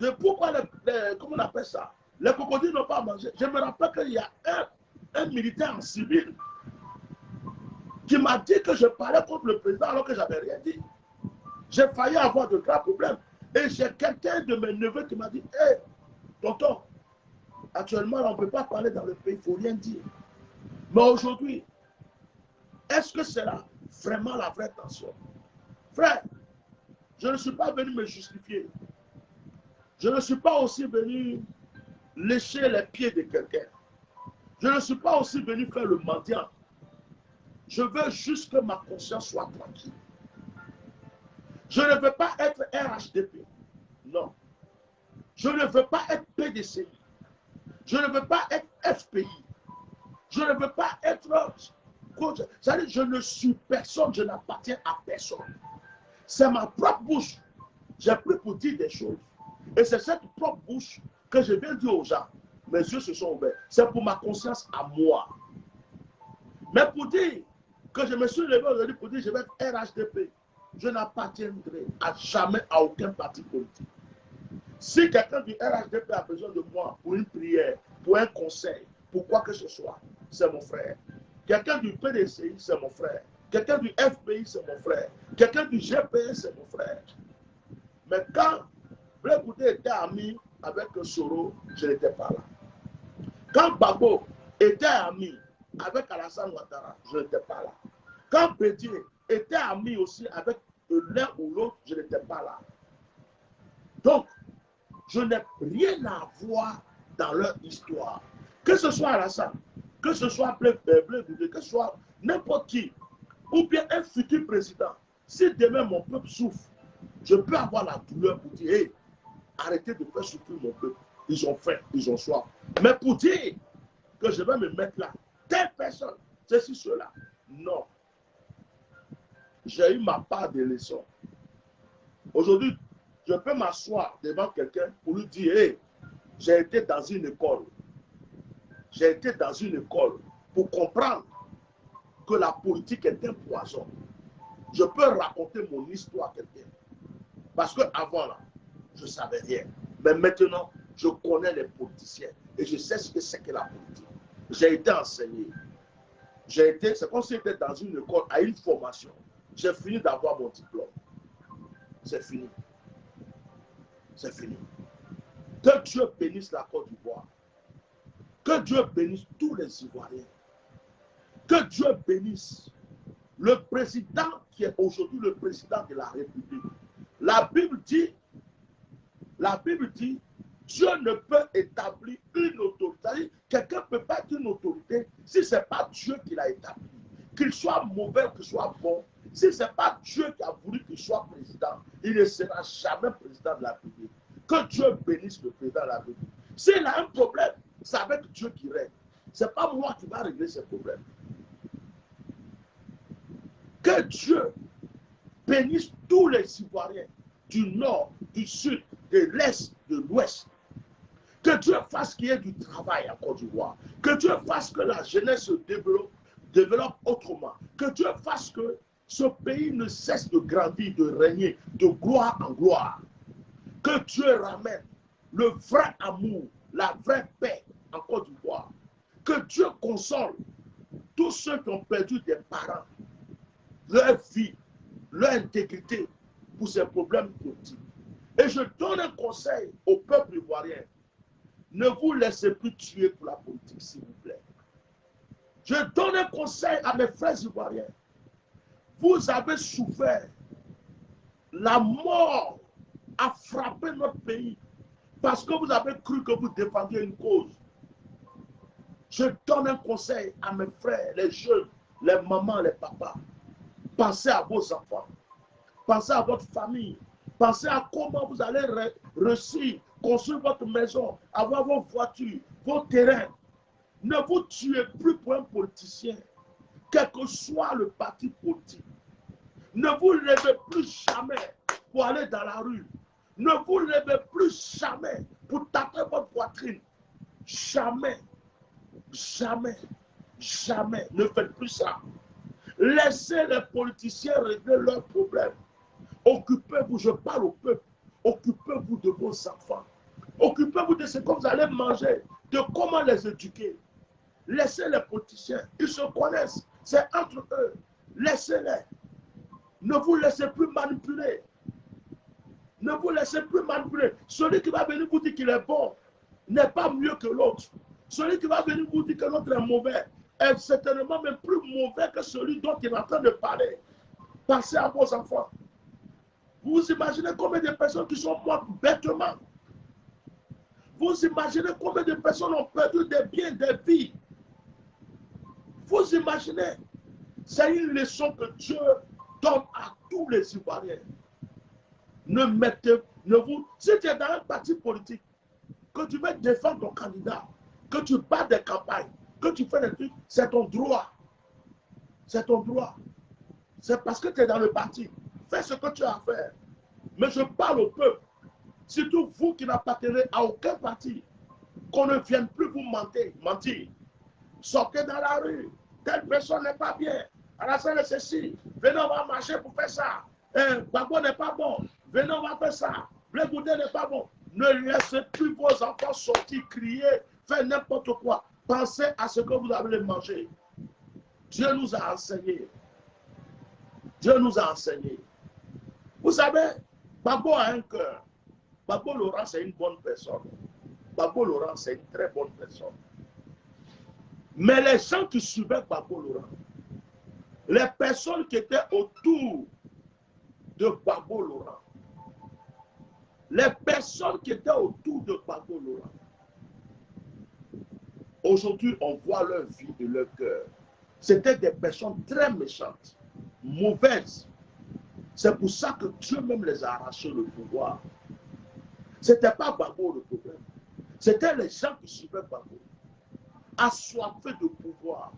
de pourquoi comment on appelle ça, les crocodiles n'ont pas à manger, je me rappelle qu'il y a un militaire en civil qui m'a dit que je parlais contre le président alors que je n'avais rien dit. J'ai failli avoir de grands problèmes. Et j'ai quelqu'un de mes neveux qui m'a dit, hé, tonton, actuellement, on ne peut pas parler dans le pays, il ne faut rien dire. Mais aujourd'hui, est-ce que c'est là vraiment la vraie tension? Frère, Je ne suis pas venu me justifier. Je ne suis pas aussi venu lécher les pieds de quelqu'un. Je ne suis pas aussi venu faire le mendiant. Je veux juste que ma conscience soit tranquille. Je ne veux pas être RHDP. Non. Je ne veux pas être PDCI. Je ne veux pas être FPI. Je ne veux pas être... C'est-à-dire, je ne suis personne, je n'appartiens à personne. C'est ma propre bouche. J'ai pris pour dire des choses. Et c'est cette propre bouche que je viens dire aux gens. Mes yeux se sont ouverts. C'est pour ma conscience à moi. Mais pour dire que je me suis levé aujourd'hui pour dire que je vais être RHDP, je n'appartiendrai à jamais à aucun parti politique. Si quelqu'un du RHDP a besoin de moi pour une prière, pour un conseil, pour quoi que ce soit, c'est mon frère. Quelqu'un du PDCI, c'est mon frère. Quelqu'un du FPI, c'est mon frère. Quelqu'un du GPS, c'est mon frère. Mais quand Blé Goudé était ami avec Soro, je n'étais pas là. Quand Babo était ami avec Alassane Ouattara, je n'étais pas là. Quand Bédié était ami aussi avec l'un ou l'autre, je n'étais pas là. Donc, je n'ai rien à voir dans leur histoire. Que ce soit Alassane, que ce soit Blé Goudé, que ce soit n'importe qui, ou bien un futur président. Si demain mon peuple souffre, je peux avoir la douleur pour dire, hey, arrêtez de faire souffrir mon peuple. Ils ont faim, ils ont soif. Mais pour dire que je vais me mettre là, telle personne, ceci, cela, non. J'ai eu ma part de leçons. Aujourd'hui, je peux m'asseoir devant quelqu'un pour lui dire, hey, j'ai été dans une école. J'ai été dans une école pour comprendre que la politique est un poison. Je peux raconter mon histoire à quelqu'un. Parce qu'avant, là, je ne savais rien. Mais maintenant, je connais les politiciens et je sais ce que c'est que la politique. J'ai été enseigné. C'est comme si j'étais dans une école, à une formation. J'ai fini d'avoir mon diplôme. C'est fini. C'est fini. Que Dieu bénisse la Côte d'Ivoire. Que Dieu bénisse tous les Ivoiriens. Que Dieu bénisse le président qui est aujourd'hui le président de la République. La Bible dit, Dieu ne peut établir une autorité. Quelqu'un ne peut pas être une autorité si ce n'est pas Dieu qui l'a établi. Qu'il soit mauvais, qu'il soit bon, si ce n'est pas Dieu qui a voulu qu'il soit président, il ne sera jamais président de la République. Que Dieu bénisse le président de la République. S'il a un problème, c'est avec Dieu qui règle. Ce n'est pas moi qui va régler ce problème. Que Dieu bénisse tous les Ivoiriens du nord, du sud, de l'est, de l'ouest. Que Dieu fasse qu'il y ait du travail en Côte d'Ivoire. Que Dieu fasse que la jeunesse se développe autrement. Que Dieu fasse que ce pays ne cesse de grandir, de régner, de gloire en gloire. Que Dieu ramène le vrai amour, la vraie paix en Côte d'Ivoire. Que Dieu console tous ceux qui ont perdu des parents, leur vie, leur intégrité pour ces problèmes politiques. Et je donne un conseil au peuple ivoirien. Ne vous laissez plus tuer pour la politique, s'il vous plaît. Je donne un conseil à mes frères ivoiriens. Vous avez souffert. La mort a frappé notre pays parce que vous avez cru que vous défendiez une cause. Je donne un conseil à mes frères, les jeunes, les mamans, les papas. Pensez à vos enfants. Pensez à votre famille. Pensez à comment vous allez réussir, construire votre maison, avoir vos voitures, vos terrains. Ne vous tuez plus pour un politicien, quel que soit le parti politique. Ne vous levez plus jamais pour aller dans la rue. Ne vous levez plus jamais pour taper votre poitrine. Jamais, jamais, jamais. Ne faites plus ça. Laissez les politiciens régler leurs problèmes. Occupez-vous, je parle au peuple, occupez-vous de vos enfants. Occupez-vous de ce que vous allez manger, de comment les éduquer. Laissez les politiciens, ils se connaissent, c'est entre eux. Laissez-les. Ne vous laissez plus manipuler. Ne vous laissez plus manipuler. Celui qui va venir vous dire qu'il est bon n'est pas mieux que l'autre. Celui qui va venir vous dire que l'autre est mauvais est certainement même plus mauvais que celui dont il est en train de parler. Pensez à vos enfants. Vous imaginez combien de personnes qui sont mortes bêtement. Vous imaginez combien de personnes ont perdu des biens, des vies. Vous imaginez, c'est une leçon que Dieu donne à tous les Ivoiriens. Ne mettez, ne vous, si tu es dans un parti politique, que tu veux défendre ton candidat, que tu bats des campagnes, que tu fais des trucs, c'est ton droit. C'est ton droit. C'est parce que tu es dans le parti. Fais ce que tu as à faire. Mais je parle au peuple. Surtout vous qui n'appartenez à aucun parti. Qu'on ne vienne plus vous mentir. Sortez dans la rue. Telle personne n'est pas bien. Alassane est ceci. Venez, on va marcher pour faire ça. Gbagbo n'est pas bon. Venez, on va faire ça. Blé Goudé n'est pas bon. Ne laissez plus vos enfants sortir, crier, faire n'importe quoi. Pensez à ce que vous allez manger. Dieu nous a enseigné. Dieu nous a enseigné. Vous savez, Gbagbo a un cœur. Gbagbo Laurent, c'est une bonne personne. Gbagbo Laurent, c'est une très bonne personne. Mais les gens qui suivaient Gbagbo Laurent, les personnes qui étaient autour de Gbagbo Laurent, les personnes qui étaient autour de Gbagbo Laurent, aujourd'hui, on voit leur vie et leur cœur. C'était des personnes très méchantes, mauvaises. C'est pour ça que Dieu même les a arrachés le pouvoir. Ce n'était pas Gbagbo le problème. C'était les gens qui suivaient Gbagbo. Assoiffés de pouvoir.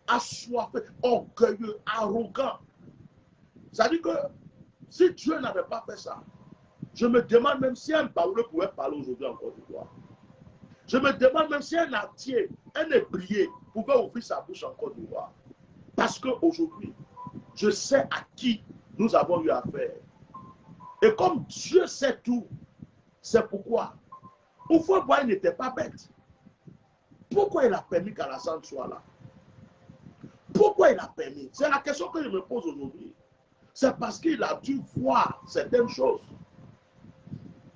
Assoiffés, orgueilleux, arrogants. Ça dit que si Dieu n'avait pas fait ça, je me demande même si un Baoulé pouvait parler aujourd'hui en Côte d'Ivoire. Je me demande même si un Atier, un Ébrié pouvait ouvrir sa bouche en Côte d'Ivoire. Parce qu'aujourd'hui, je sais à qui nous avons eu affaire. Et comme Dieu sait tout, c'est pourquoi Houphouët-Boigny n'était pas bête. Pourquoi il a permis qu'Alassane soit là? Pourquoi il a permis? C'est la question que je me pose aujourd'hui. C'est parce qu'il a dû voir certaines choses.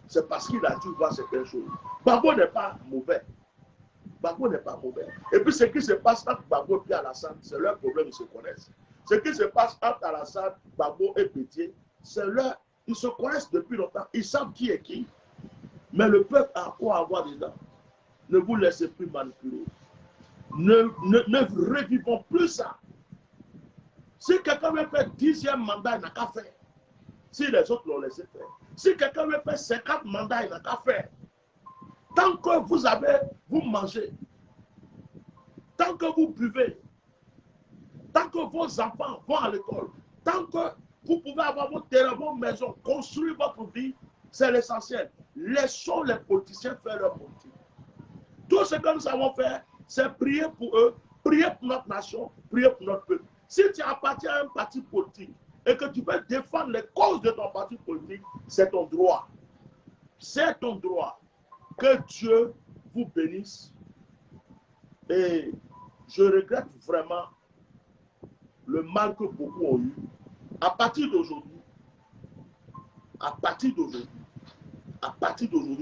C'est parce qu'il a dû voir certaines choses. Gbagbo n'est pas mauvais. Gbagbo n'est pas mauvais. Et puis ce qui se passe entre Gbagbo et Alassane, c'est leur problème, ils se connaissent. Ce qui se passe entre Alassane, Gbagbo et Pétier, c'est leur... Ils se connaissent depuis longtemps. Ils savent qui est qui. Mais le peuple a quoi à voir dedans. Ne vous laissez plus manipuler. Ne revivons plus ça. Si quelqu'un veut faire 10e mandat, il n'a qu'à faire. Si les autres l'ont laissé faire. Si quelqu'un veut faire 50 mandats, il n'a qu'à faire. Tant que vous mangez, tant que vous buvez, tant que vos enfants vont à l'école, tant que vous pouvez avoir vos terrains, vos maisons, construire votre vie, c'est l'essentiel. Laissons les politiciens faire leur politique. Tout ce que nous avons fait, c'est prier pour eux, prier pour notre nation, prier pour notre peuple. Si tu appartiens à un parti politique et que tu veux défendre les causes de ton parti politique, c'est ton droit. C'est ton droit. Que Dieu vous bénisse. Et je regrette vraiment le mal que beaucoup ont eu. À partir d'aujourd'hui,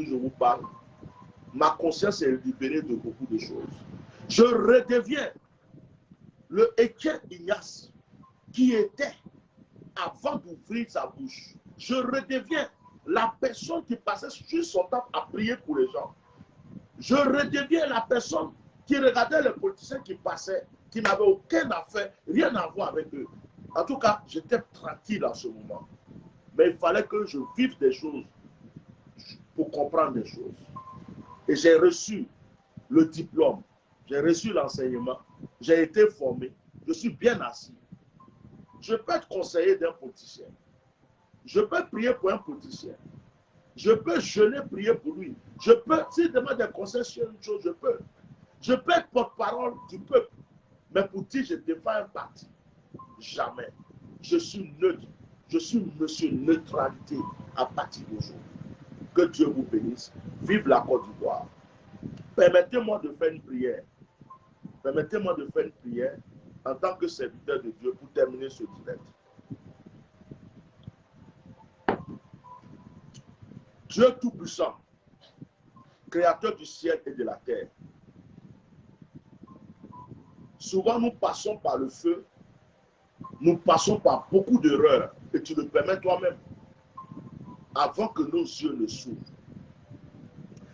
je vous parle, ma conscience est libérée de beaucoup de choses. Je redeviens le Étienne Ignace qui était avant d'ouvrir sa bouche. Je redeviens la personne qui passait sur son temps à prier pour les gens. Je redeviens la personne qui regardait les politiciens qui passaient, qui n'avaient aucun affaire, rien à voir avec eux. En tout cas, j'étais tranquille en ce moment. Mais il fallait que je vive des choses pour comprendre des choses. Et j'ai reçu le diplôme, j'ai reçu l'enseignement, j'ai été formé, je suis bien assis. Je peux être conseiller d'un politicien. Je peux prier pour un politicien. Je peux jeûner, prier pour lui. Je peux, s'il demande des conseils sur une chose, je peux. Je peux être porte-parole du peuple. Mais pour dire je défends un parti, jamais. Je suis neutre. Je suis monsieur neutralité à partir d'aujourd'hui. Que Dieu vous bénisse. Vive la Côte d'Ivoire. Permettez-moi de faire une prière. Permettez-moi de faire une prière en tant que serviteur de Dieu pour terminer ce direct. Dieu Tout-Puissant, Créateur du ciel et de la terre. Souvent nous passons par le feu, nous passons par beaucoup d'erreurs et tu le permets toi-même. avant que nos yeux ne s'ouvrent.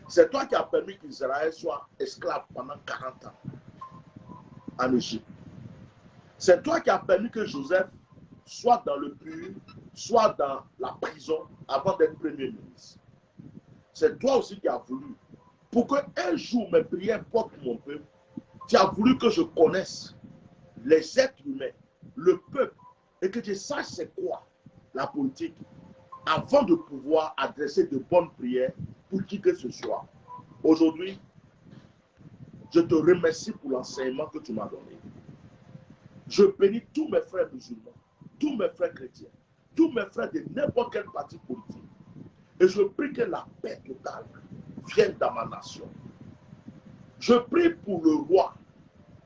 C'est toi qui as permis qu'Israël soit esclave pendant 40 ans en Égypte. C'est toi qui as permis que Joseph soit dans le puits, soit dans la prison avant d'être premier ministre. C'est toi aussi qui as voulu. Pour qu'un jour mes prières portent mon peuple, tu as voulu que je connaisse les êtres humains, le peuple, et que je sache c'est quoi la politique avant de pouvoir adresser de bonnes prières pour qui que ce soit. Aujourd'hui, je te remercie pour l'enseignement que tu m'as donné. Je bénis tous mes frères musulmans, tous mes frères chrétiens, tous mes frères de n'importe quel parti politique. Et je prie que la paix totale vienne dans ma nation. Je prie pour le roi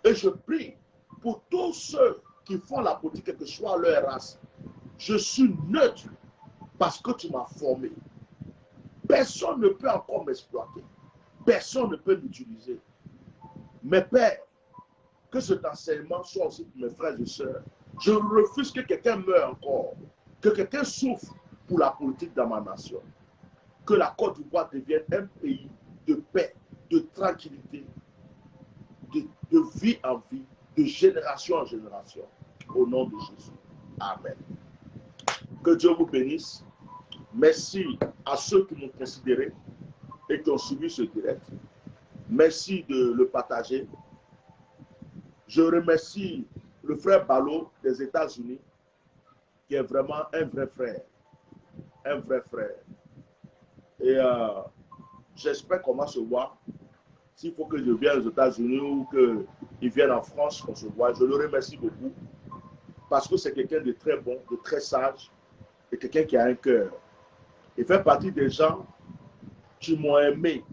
et je prie pour tous ceux qui font la politique, quelle que soit leur race. Je suis neutre parce que tu m'as formé. Personne ne peut encore m'exploiter. Personne ne peut m'utiliser. Mais Père, que cet enseignement soit aussi pour mes frères et sœurs. Je refuse que quelqu'un meure encore, que quelqu'un souffre pour la politique dans ma nation. Que la Côte d'Ivoire devienne un pays de paix, de tranquillité, de vie en vie, de génération en génération. Au nom de Jésus. Amen. Que Dieu vous bénisse. Merci à ceux qui m'ont considéré et qui ont suivi ce direct. Merci de le partager. Je remercie le frère Balo des États-Unis, qui est vraiment un vrai frère. Un vrai frère. Et j'espère qu'on va se voir. S'il faut que je vienne aux États-Unis ou qu'il vienne en France, qu'on se voit. Je le remercie beaucoup. Parce que c'est quelqu'un de très bon, de très sage, et quelqu'un qui a un cœur. Il fait partie des gens qui m'ont aimé,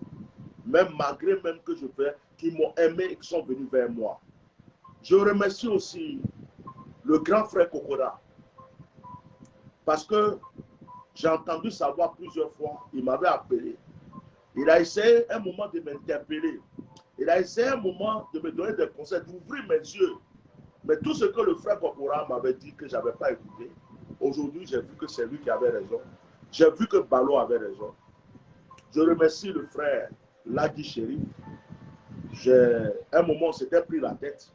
même malgré même que je fais, qui m'ont aimé et qui sont venus vers moi. Je remercie aussi le grand frère Kokora, parce que j'ai entendu sa voix plusieurs fois, il m'avait appelé. Il a essayé un moment de m'interpeller. Il a essayé un moment de me donner des conseils, d'ouvrir mes yeux. Mais tout ce que le frère Kokora m'avait dit que je n'avais pas écouté, aujourd'hui j'ai vu que c'est lui qui avait raison. J'ai vu que Balo avait raison. Je remercie le frère Ladi Chéri. Un moment, on s'était pris la tête.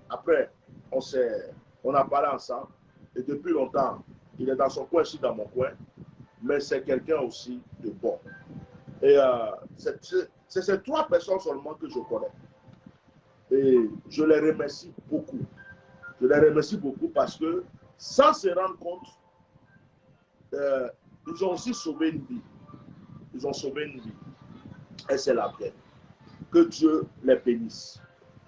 Après, on a parlé ensemble. Et depuis longtemps, il est dans son coin, je suis dans mon coin. Mais c'est quelqu'un aussi de bon. Et c'est ces trois personnes seulement que je connais. Et je les remercie beaucoup. Je les remercie beaucoup parce que, sans se rendre compte, ils ont aussi sauvé une vie. Ils ont sauvé une vie. Et c'est la paix. Que Dieu les bénisse.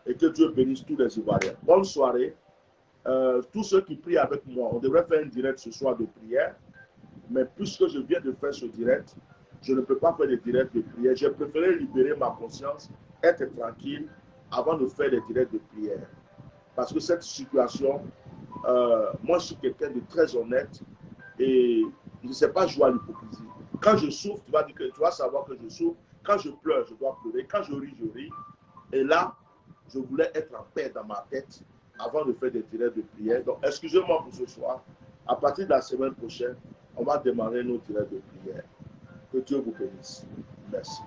Et que Dieu bénisse tous les Ivoiriens. Bonne soirée. Tous ceux qui prient avec moi, on devrait faire un direct ce soir de prière. Mais puisque je viens de faire ce direct, je ne peux pas faire de direct de prière. J'ai préféré libérer ma conscience, être tranquille avant de faire des directs de prière. Parce que cette situation, moi je suis quelqu'un de très honnête et je ne sais pas jouer à l'hypocrisie. Quand je souffre, tu vas savoir que je souffre. Quand je pleure, je dois pleurer. Quand je ris, je ris. Et là, je voulais être en paix dans ma tête avant de faire des directs de prière. Donc, excusez-moi pour ce soir. À partir de la semaine prochaine, on va démarrer nos directs de prière. Que Dieu vous bénisse. Merci.